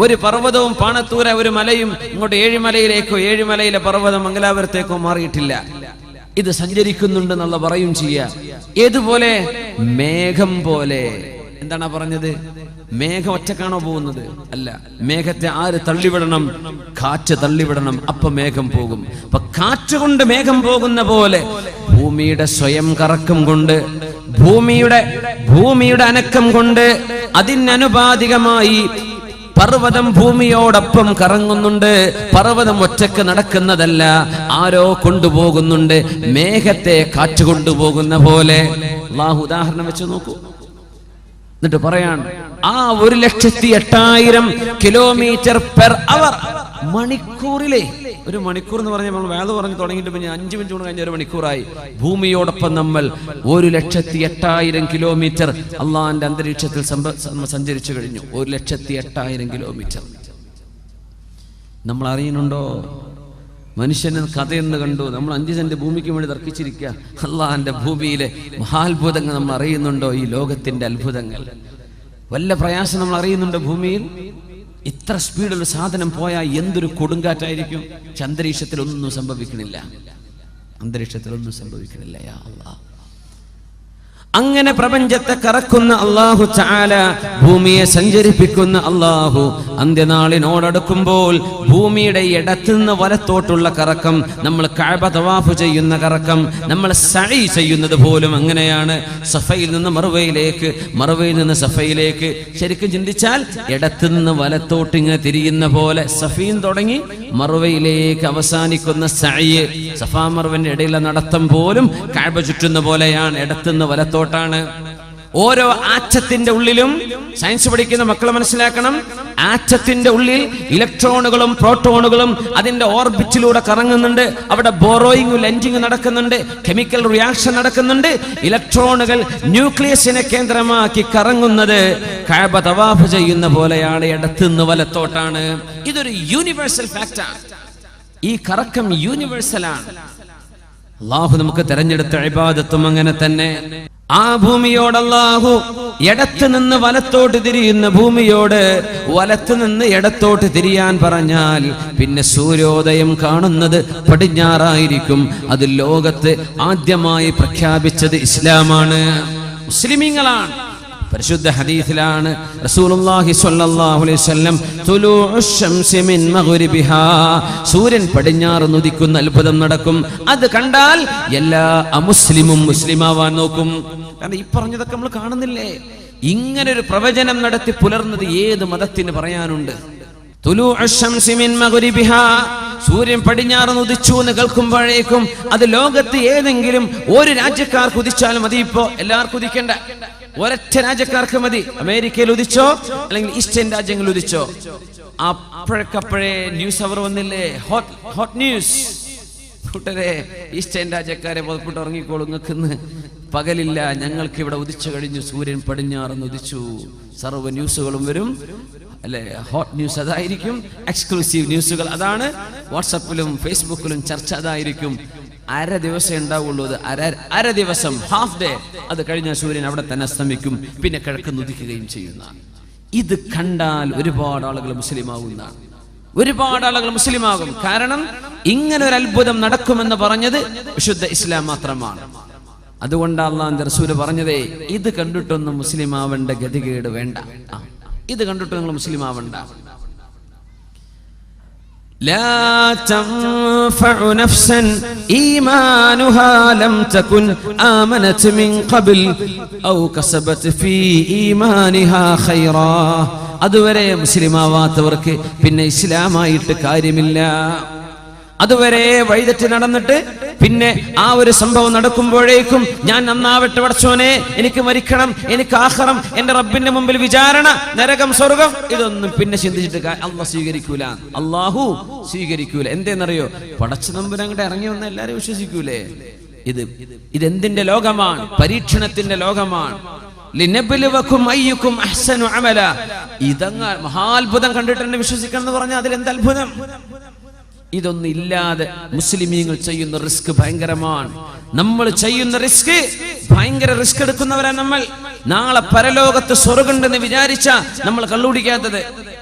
ഒരു പർവ്വതവും പാണത്തൂര ഒരു മലയും ഇങ്ങോട്ട് ഏഴിമലയിലേക്കോ ഏഴിമലയിലെ പർവ്വതം മംഗലാപുരത്തേക്കോ മാറിയിട്ടില്ല. ഇത് സഞ്ചരിക്കുന്നുണ്ടെന്നുള്ള പറയും ചെയ്യാ. ഏതുപോലെ? മേഘം പോലെ. എന്താണ് പറഞ്ഞത്? മേഘം ഒറ്റക്കാണോ പോകുന്നത്? അല്ല. മേഘത്തെ ആര് തള്ളിവിടണം? കാറ്റ് തള്ളിവിടണം. അപ്പൊ മേഘം പോകും. അപ്പൊ കാറ്റ് കൊണ്ട് മേഘം പോകുന്ന പോലെ ഭൂമിയുടെ സ്വയം കറക്കം കൊണ്ട്, ഭൂമിയുടെ അനക്കം കൊണ്ട്, അതിനനുപാതികമായി പർവ്വതം ഭൂമിയോടൊപ്പം കറങ്ങുന്നുണ്ട്. പർവ്വതം ഒറ്റക്ക് നടക്കുന്നതല്ല, ആരോ കൊണ്ടുപോകുന്നുണ്ട്. മേഘത്തെ കാറ്റ് കൊണ്ടുപോകുന്ന പോലെ. അല്ലാഹു ഉദാഹരണം വെച്ച് നോക്കൂ. എന്നിട്ട് പറയാൻ, ആ 1,08,000 കിലോമീറ്റർ പെർ അവർ, മണിക്കൂറിലെ. ഒരു മണിക്കൂർ എന്ന് പറഞ്ഞാൽ നമ്മൾ വേദ പറഞ്ഞു തുടങ്ങിയിട്ട് പിന്നെ 5 മിനിറ്റ് കൊണ്ട് കഴിഞ്ഞ 1 മണിക്കൂറായി. ഭൂമിയോടൊപ്പം നമ്മൾ 1,08,000 കിലോമീറ്റർ അള്ളാന്റെ അന്തരീക്ഷത്തിൽ സഞ്ചരിച്ചു കഴിഞ്ഞു. 1,08,000 കിലോമീറ്റർ. നമ്മൾ അറിയുന്നുണ്ടോ? മനുഷ്യന് കഥയെന്ന് കണ്ടു. നമ്മൾ 5 സെന്റ് ഭൂമിക്ക് വേണ്ടി തർക്കിച്ചിരിക്കുക. അള്ളാന്റെ ഭൂമിയിലെ മഹാത്ഭുതങ്ങൾ നമ്മൾ അറിയുന്നുണ്ടോ? ഈ ലോകത്തിന്റെ അത്ഭുതങ്ങൾ. വല്ല പ്രയാസം നമ്മൾ അറിയുന്നുണ്ടോ? ഭൂമിയിൽ ഇത്ര സ്പീഡിൽ സാധനം പോയാൽ എന്തൊരു കൊടുങ്കാറ്റായിരിക്കും. പക്ഷെ അന്തരീക്ഷത്തിൽ ഒന്നും സംഭവിക്കണില്ല. യാ അല്ലാഹ്. അങ്ങനെ പ്രപഞ്ചത്തെ കറക്കുന്ന അല്ലാഹു തആല, ഭൂമിയെ സഞ്ചരിപ്പിക്കുന്ന അല്ലാഹു, അന്ത്യനാളിനോടടുക്കുമ്പോൾ ഭൂമിയുടെ ഇടത്തുനിന്ന് വലത്തോട്ടുള്ള കറക്കം, നമ്മൾ കഅബ തവാഫ് ചെയ്യുന്ന കറക്കം, നമ്മൾ സഈ ചെയ്യുന്നത് പോലും അങ്ങനെയാണ്. സഫയിൽ നിന്ന് മർവയിലേക്ക്, മർവയിൽ നിന്ന് സഫയിലേക്ക്. ശരിക്കും ചിന്തിച്ചാൽ ഇടത്തുനിന്ന് വലത്തോട്ട് ഇങ്ങനെ തിരിയുന്ന പോലെ സഫീൻ തുടങ്ങി മർവയിലേക്ക് അവസാനിക്കുന്ന സഈ, സഫാ മർവന്റെ ഇടയിലെ നടത്തം പോലും കഅബ ചുറ്റുന്ന പോലെയാണ്. ഇടത്തുനിന്ന് വലത്തോട്ട് ാണ്. ഓരോ ആറ്റത്തിന്റെ ഉള്ളിലും, സയൻസ് പഠിക്കുന്ന മക്കൾ മനസ്സിലാക്കണം, ആറ്റത്തിന്റെ ഉള്ളിൽ ഇലക്ട്രോണുകളും പ്രോട്ടോണുകളും അതിന്റെ ഓർബിറ്റിലൂടെ കറങ്ങുന്നുണ്ട്. അവിടെ ബോറോയിങ് ലെൻഡിങ് നടക്കുന്നുണ്ട്, കെമിക്കൽ റിയാക്ഷൻ നടക്കുന്നുണ്ട്. ഇലക്ട്രോണുകൾ ന്യൂക്ലിയസിനെ കേന്ദ്രമാക്കി കറങ്ങുന്നത് കഅബ തവാഫ് ചെയ്യുന്ന പോലെയാണ്. ഇടത്തുനിന്ന് വലത്തോട്ടാണ്. ഇതൊരു യൂണിവേഴ്സൽ ഫാക്റ്റാണ്. ഈ കറക്കം യൂണിവേഴ്സലാണ്. അള്ളാഹു നമുക്ക് തെരഞ്ഞെടുത്ത ഇബാദത്തും അങ്ങനെ തന്നെ. ആ ഭൂമിയോട് അല്ലാഹു ഇടത്ത് നിന്ന് വലത്തോട്ട് തിരിയുന്ന ഭൂമിയോട് വലത്ത് നിന്ന് ഇടത്തോട്ട് തിരിയാൻ പറഞ്ഞാൽ പിന്നെ സൂര്യോദയം കാണുന്നത് പടിഞ്ഞാറായിരിക്കും. അത് ലോകത്ത് ആദ്യമായി പ്രഖ്യാപിച്ചത് ഇസ്ലാമാണ്, മുസ്ലിമീങ്ങളാണ്. പരിശുദ്ധ ഹദീസിലാണ് റസൂലുള്ളാഹി സ്വല്ലല്ലാഹു അലൈഹി വസല്ലം തുലൂഉശ് ശംസി മിൻ മഗ്രിബിഹാ, സൂര്യൻ പടിഞ്ഞാറ് ഉദിക്കുന്ന അത്ഭുതം നടക്കും. അത് കണ്ടാൽ എല്ലാ അമുസ്ലിമും മുസ്ലിമാവാൻ നോക്കും. കാരണം ഈ പറഞ്ഞതൊക്കെ നമ്മൾ കാണുന്നില്ലേ? ഇങ്ങനെ ഒരു പ്രവചനം നടത്തി പുലർന്നത് ഏത് മതത്തിന് പറയാനുണ്ട്? തുലൂഉശ് ശംസി മിൻ മഗ്രിബിഹാ, സൂര്യൻ പടിഞ്ഞാറ് ഉദിച്ചു എന്ന് കേൾക്കുമ്പോഴേക്കും അത് ലോകത്ത് ഏതെങ്കിലും ഒരു രാജ്യക്കാർക്ക് ഉദിച്ചാലും മതി. ഇപ്പോ എല്ലാവർക്കും ഉദിക്കണ്ട, ഒരൊറ്റ രാജ്യക്കാർക്ക് മതി. അമേരിക്കയിൽ ഉദിച്ചോ അല്ലെങ്കിൽ ഈസ്റ്റേൺ രാജ്യങ്ങളിൽ ഉദിച്ചോ, അപ്പോഴേക്കപ്പോഴേ ന്യൂസ് അവർ വന്നില്ലേ, ഹോട്ട് ന്യൂസ്. കൂട്ടരെ, ഈസ്റ്റേൺ രാജ്യക്കാരെ പുറപ്പെട്ട് ഉറങ്ങിക്കോളൂ, നിങ്ങൾക്കിന്ന് പകലില്ല, ഞങ്ങൾക്ക് ഇവിടെ ഉദിച്ചു കഴിഞ്ഞു, സൂര്യൻ പടിഞ്ഞാറെന്ന് ഉദിച്ചു. സർവ്വ ന്യൂസുകളും വരും അല്ലെ, ഹോട്ട് ന്യൂസ് അതായിരിക്കും. എക്സ്ക്ലൂസീവ് ന്യൂസുകൾ അതാണ്. വാട്സപ്പിലും ഫേസ്ബുക്കിലും ചർച്ച അതായിരിക്കും. അര ദിവസം ഉണ്ടാവുള്ളൂ, അത് അര ദിവസം, ഹാഫ് ഡേ. അത് കഴിഞ്ഞ സൂര്യൻ അവിടെ തന്നെ അസ്തമിക്കും, പിന്നെ കിഴക്ക് ഉദിക്കുകയും ചെയ്യുന്ന. ഇത് കണ്ടാൽ ഒരുപാട് ആളുകൾ മുസ്ലിമാവുന്നതാണ്, ഒരുപാട് ആളുകൾ മുസ്ലിമാകും. കാരണം ഇങ്ങനെ ഒരു അത്ഭുതം നടക്കുമെന്ന് പറഞ്ഞത് വിശുദ്ധ ഇസ്ലാം മാത്രമാണ്. അതുകൊണ്ട് അല്ലാഹുവിന്റെ റസൂൽ പറഞ്ഞതേ, ഇത് കണ്ടിട്ടൊന്നും മുസ്ലിം ആവേണ്ട ഗതികേട് വേണ്ട, ഇത് കണ്ടിട്ട് നിങ്ങൾ മുസ്ലിം ആവണ്ട. لا تنفع نفسا إيمانها لم تكن آمنت من قبل أو كسبت في إيمانها خيرا. അതുവരെ മുസ്ലിമാവാത്തവർക്ക് പിന്നെ ഇസ്ലാമായിട്ട് കാര്യമില്ല. അതുവരെ വഴിതെറ്റി നടന്നിട്ട് പിന്നെ ആ ഒരു സംഭവം നടക്കുമ്പോഴേക്കും ഞാൻ നന്നാവട്ടെ പടച്ചോനെ, എനിക്ക് മരിക്കണം, എനിക്ക് ആഖിറം, എന്റെ റബ്ബിന്റെ മുമ്പിൽ വിചാരണ, നരകം, സ്വർഗം, ഇതൊന്നും പിന്നെ ചിന്തിച്ചിട്ട് അള്ളാഹു സ്വീകരിക്കൂല, അള്ളാഹു സ്വീകരിക്കൂല. എന്തേന്നറിയോ? പടച്ച നമ്പുരാൻ അങ്ങോട്ട് ഇറങ്ങി വന്ന എല്ലാരും വിശ്വസിക്കൂലേ? ഇതെന്തിന്റെ ലോകമാണ്? പരീക്ഷണത്തിന്റെ ലോകമാണ്. ലിനബ്ലുവകും അയ്യുക്കും അഹ്സനു അമല. ഇതങ്ങ് മഹാത്ഭുതം കണ്ടിട്ട് തന്നെ വിശ്വസിക്കണം എന്ന് പറഞ്ഞാൽ അതിലെന്ത് അത്ഭുതം? ഇതൊന്നും ഇല്ലാതെ മുസ്ലിമീങ്ങൾ ചെയ്യുന്ന റിസ്ക് ഭയങ്കരമാണ്. നമ്മൾ ചെയ്യുന്ന റിസ്ക് ഭയങ്കര റിസ്ക് എടുക്കുന്നവരാണ് നമ്മൾ. നാളെ പരലോകത്ത് സ്വർഗമുണ്ടെന്ന് വിചാരിച്ച നമ്മൾ കള്ളുടിക്കാത്തത്,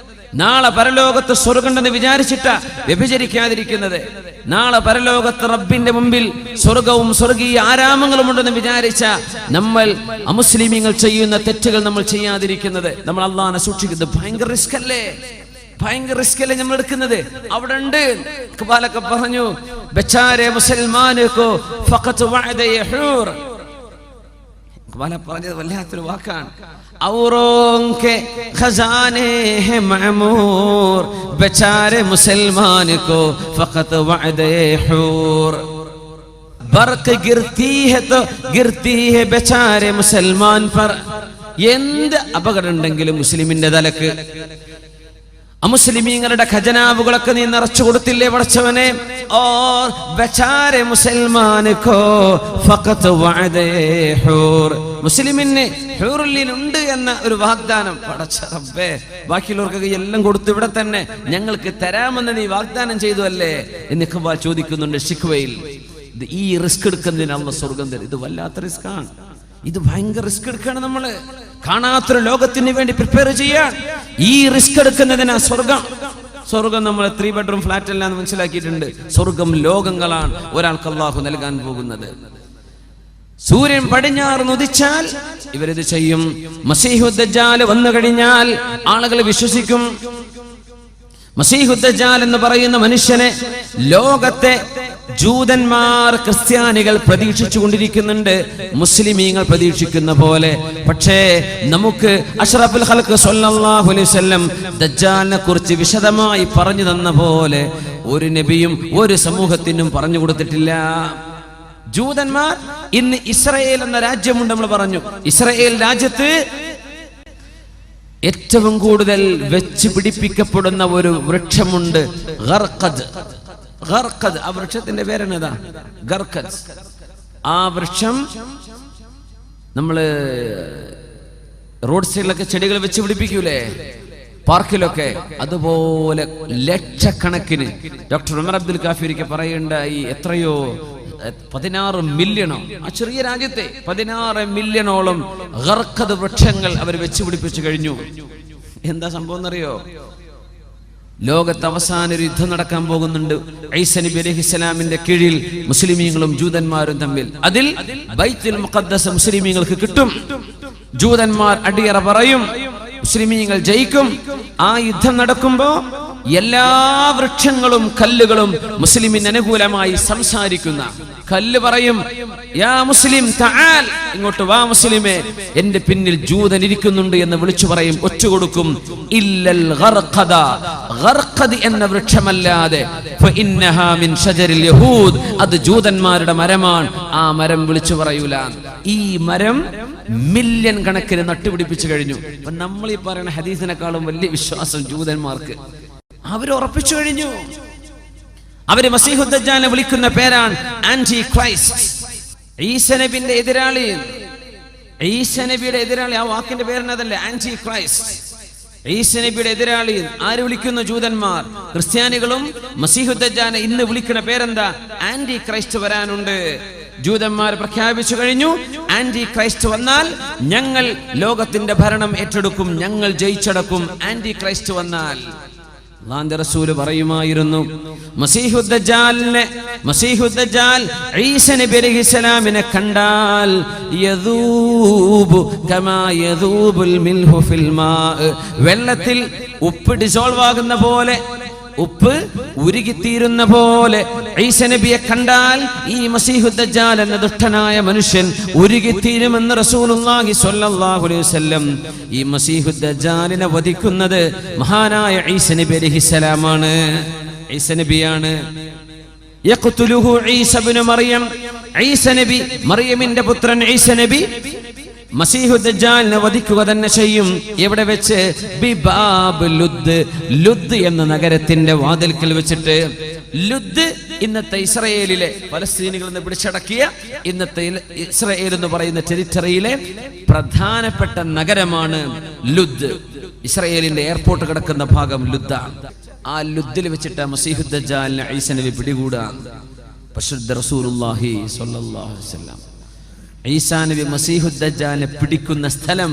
നാളെ പരലോകത്ത് സ്വർഗമുണ്ടെന്ന് വിചാരിച്ചിട്ടാ വ്യഭിചരിക്കാതിരിക്കുന്നത്, നാളെ പരലോകത്ത് റബ്ബിന്റെ മുമ്പിൽ സ്വർഗവും സ്വർഗീയ ആരാമങ്ങളും ഉണ്ടെന്ന് വിചാരിച്ച നമ്മൾ അമുസ്ലിമീങ്ങൾ ചെയ്യുന്ന തെറ്റുകൾ നമ്മൾ ചെയ്യാതിരിക്കുന്നത്, നമ്മൾ അള്ളാഹനെ സൂക്ഷിക്കുന്നത് ഭയങ്കര റിസ്ക് അല്ലേ? ഭയങ്കര റിസ്ക് അല്ലേ നമ്മൾ എടുക്കുന്നത്? അവിടെ ഉണ്ട് ഇഖ്ബാലൊക്കെ പറഞ്ഞു, ബച്ചാരെ മുസൽമാനോ ഫഖത്ത് വഅദ യഹൂർ. ഇഖ്ബാല പറഞ്ഞത് വല്ലാത്തൊരു വാക്കാണ്. ഔറോംകെ ഖസാനെ ഹെ മഅമൂർ, ബച്ചാരെ മുസൽമാനോ ഫഖത്ത് വഅദ യഹൂർ. ബർഖ് ഗിർത്തി ഹെ തോ ഗിർത്തി ഹെ ബച്ചാരെ മുസൽമാൻ പർ. എന്ത് അപകടം ഉണ്ടെങ്കിലും മുസ്ലിമിന്റെ തലക്ക്, അമുസ്ലിമീങ്ങളുടെ ഖജനാവുകളൊക്കെ നീ നിറച്ചു കൊടുത്തില്ലേ പടച്ചവനെ? ഓർ ബച്ചാരെ മുസൽമാനോ ഫഖത്ത് വഅദ ഹൂർ. മുസ്ലിമിന് ഹൂറുൽ ഉണ്ട് എന്ന ഒരു വാഗ്ദാനം പടച്ച റബ്ബേ, ബാക്കിയുള്ളവർക്കൊക്കെ എല്ലാം കൊടുത്തു, ഇവിടെ തന്നെ ഞങ്ങൾക്ക് തരാമെന്ന് നീ വാഗ്ദാനം ചെയ്തു അല്ലേ എന്ന് ഇഖ്ബാൽ ചോദിക്കുന്നുണ്ട് ശിഖ്വയിൽ. ഈ റിസ്ക് എടുക്കുന്നതിന് അല്ലാഹു സ്വർഗം തരും. ഇത് വല്ലാത്ത റിസ്ക്കാണ്, ഇത് ഭയങ്കര റിസ്ക് എടുക്കുകയാണ്. നമ്മള് കാണാത്തൊരു ലോകത്തിന് വേണ്ടി പ്രിപ്പയർ ചെയ്യാൻ ഈ റിസ്ക് എടുക്കുന്നതിനാ സ്വർഗം. സ്വർഗം നമ്മൾ 3 ബെഡ്റൂം ഫ്ലാറ്റ് അല്ല എന്ന് മനസ്സിലാക്കിയിട്ടുണ്ട്. സ്വർഗം ലോകങ്ങളാണ് ഒരാൾക്ക് അല്ലാഹു നൽകാൻ പോകുന്നത്. സൂര്യൻ പടിഞ്ഞാറ് ഉദിച്ചാൽ ഇവരിത് ചെയ്യും. മസീഹു ദജ്ജാൽ വന്നു കഴിഞ്ഞാൽ ആളുകൾ വിശ്വസിക്കും. മസീഹു ദജ്ജാൽ എന്ന് പറയുന്ന മനുഷ്യനെ ലോകത്തെ ജൂതന്മാർ, ക്രിസ്ത്യാനികൾ പ്രതീക്ഷിച്ചു കൊണ്ടിരിക്കുന്നുണ്ട്, മുസ്ലിമീങ്ങൾ പ്രതീക്ഷിക്കുന്ന പോലെ. പക്ഷേ നമുക്ക് അഷ്റഫുൽ ഖൽഖ് സ്വല്ലല്ലാഹു അലൈഹി വസല്ലം ദജ്ജാലിനെ കുറിച്ച് വിശദമായി പറഞ്ഞു തന്ന പോലെ ഒരു നബിയും ഒരു സമൂഹത്തിനും പറഞ്ഞു കൊടുത്തിട്ടില്ല. ജൂതന്മാർ ഇന്ന് ഇസ്രായേൽ എന്ന രാജ്യമുണ്ട്, നമ്മൾ പറഞ്ഞു. ഇസ്രായേൽ രാജ്യത്ത് ഏറ്റവും കൂടുതൽ വെച്ച് പിടിപ്പിക്കപ്പെടുന്ന ഒരു വൃക്ഷമുണ്ട്, ഗർഖദ്. ഗർഖദ്, ആ വൃക്ഷത്തിന്റെ പേരെന്നതാ? ഗർഖദ്. ആ വൃക്ഷം നമ്മള് റോഡ് സൈഡിലൊക്കെ ചെടികൾ വെച്ച് പിടിപ്പിക്കൂലേ? പാർക്കിലൊക്കെ അതുപോലെ ലക്ഷക്കണക്കിന്. ഡോക്ടർ ഉമർ അബ്ദുൽ കാഫിരിക്ക് പറയുണ്ടായി, എത്രയോ 16 മില്യണോ, ആ ചെറിയ രാജ്യത്തെ 16 മില്യണോളം ഗർഖദ് വൃക്ഷങ്ങൾ അവർ വെച്ചുപിടിപ്പിച്ചു കഴിഞ്ഞു. എന്താ സംഭവം എന്നറിയോ? ലോകത്ത് അവസാന ഒരു യുദ്ധം നടക്കാൻ പോകുന്നുണ്ട്. ഈസാ നബി അലൈഹിസ്സലാമിന്റെ കീഴിൽ മുസ്ലിമീങ്ങളും ജൂതന്മാരും തമ്മിൽ. അതിൽ ബൈത്തുൽ മുഖദ്ദസ് മുസ്ലിമീങ്ങൾക്ക് കിട്ടും. ജൂതന്മാർ അടിയറ പറയും, മുസ്ലിമീങ്ങൾ ജയിക്കും. ആ യുദ്ധം നടക്കുമ്പോ എല്ലാ വൃക്ഷങ്ങളും കല്ലുകളും മുസ്ലിമിന് അനുകൂലമായി സംസാരിക്കുന്ന കല്ല് പറയും, യാ മുസ്ലിം തആൽ, ഇങ്ങോട്ട് വാ മുസ്ലിമേ, എന്റെ പിന്നിൽ ജൂതൻ ഇരിക്കുന്നുണ്ട് എന്ന് വിളിച്ചു പറയും, ഒറ്റുകൊടുക്കും. ഇല്ലൽ ഗർഖദ, ഗർഖദ് എന്ന വൃക്ഷമല്ലാതെ, ഫഇന്നഹാ മിൻ ഷജരിൽ യഹൂദ്, അത് ജൂതന്മാരുടെ മരമാണ്, ആ മരം വിളിച്ചു പറയൂല. ഈ മരം മില്യൺ കണക്കിന് നട്ടുപിടിപ്പിച്ചു കഴിഞ്ഞു. അപ്പൊ നമ്മൾ ഈ പറയുന്ന ഹദീസിനെക്കാളും വലിയ വിശ്വാസം ജൂതന്മാർക്ക്. അവര് ഉറപ്പിച്ചു കഴിഞ്ഞു. അവര് മസീഹുദ് ദജ്ജാലിനെ വിളിക്കുന്ന പേരാണ് ആന്റി ക്രൈസ്റ്റ്. ഈസാ നബിയുടെ എതിരാളി, ഈസാ നബിയുടെ എതിരാളി, ആ വാക്കിന്റെ പേരിനതല്ലേ ആന്റി ക്രൈസ്റ്റ്. ഈസാ നബിയുടെ എതിരാളി ആര് വിളിക്കുന്നു? ജൂതന്മാർ. ക്രിസ്ത്യാനികളും മസീഹുദ് ദജ്ജാലിനെ ഇന്ന് വിളിക്കുന്ന പേരെന്താ? ആന്റി ക്രൈസ്റ്റ് വരാനുണ്ട്. ജൂതന്മാർ പ്രഖ്യാപിച്ചു കഴിഞ്ഞു, ആന്റി ക്രൈസ്റ്റ് വന്നാൽ ഞങ്ങൾ ലോകത്തിന്റെ ഭരണം ഏറ്റെടുക്കും, ഞങ്ങൾ ജയിച്ചടക്കും. ആന്റി ക്രൈസ്റ്റ് വന്നാൽ അല്ലാഹുവിന്റെ റസൂൽ പറയുമായിരുന്നു, മസീഹുദ് ദജ്ജാൽ ഈസാ നബി അലൈഹിസ്സലാമിനെ കണ്ടാൽ യദൂബു കമാ യദൂബുൽ മിൽഹു ഫിൽ മാ, വെള്ളത്തിൽ ഉപ്പ് ഡിസോൾവ് ആകുന്ന പോലെ, ഉപ്പ് ഉരുകിത്തീരുന്ന പോലെ ഈസാ നബിയെ കണ്ടാൽ ഈ മസീഹുദ് ദജ്ജാൽ എന്ന ദുഷ്ടനായ മനുഷ്യൻ ഉരുകിത്തീരുമെന്ന് റസൂലുള്ളാഹി സ്വല്ലല്ലാഹു അലൈഹി വസല്ലം. ഈ മസീഹുദ് ദജ്ജാലിനെ വധിക്കുന്നത് മഹാനായ ഈസാ നബി അലൈഹിസ്സലാമാണ്. ഈസാ നബിയാണ്. യഖ്തുലുഹു ഈസാ ഇബ്നു മറിയം, ഈസാ നബി, മറിയമിന്റെ പുത്രൻ ഈസാ നബി മസീഹുദ് ദജ്ജാലിനെ വധിക്കുക തന്നെ ചെയ്യും. എവിടെ വെച്ച്? ബിബാബ് ലുദ്, ലുദ് എന്ന നഗരത്തിന്റെ വാതിൽക്കൽ വെച്ചിട്ട്. ലുദ് ഇന്നത്തെ ഇസ്രായേലിലെ, പലസ്തീനികൾ എന്ന് പിടിച്ചടക്കിയ ഇന്നത്തെ ഇസ്രായേൽ എന്ന് പറയുന്ന ടെറിറ്ററിയിലെ പ്രധാനപ്പെട്ട നഗരമാണ് ലുദ്. ഇസ്രായേലിന്റെ എയർപോർട്ട് കിടക്കുന്ന ഭാഗം ലുദ്ദാണ്. ആ ലുദ്ദിൽ വെച്ചിട്ട് മസീഹുദ് ദജ്ജാലിനെ ഈസാ നബി പിടികൂടാൻ. പരിശുദ്ധ റസൂലുള്ളാഹി സ്വല്ലല്ലാഹു അലൈഹി വസല്ലം ഈസാ നബി മസീഹുദ് ദജ്ജാലിനെ പിടിക്കുന്ന സ്ഥലം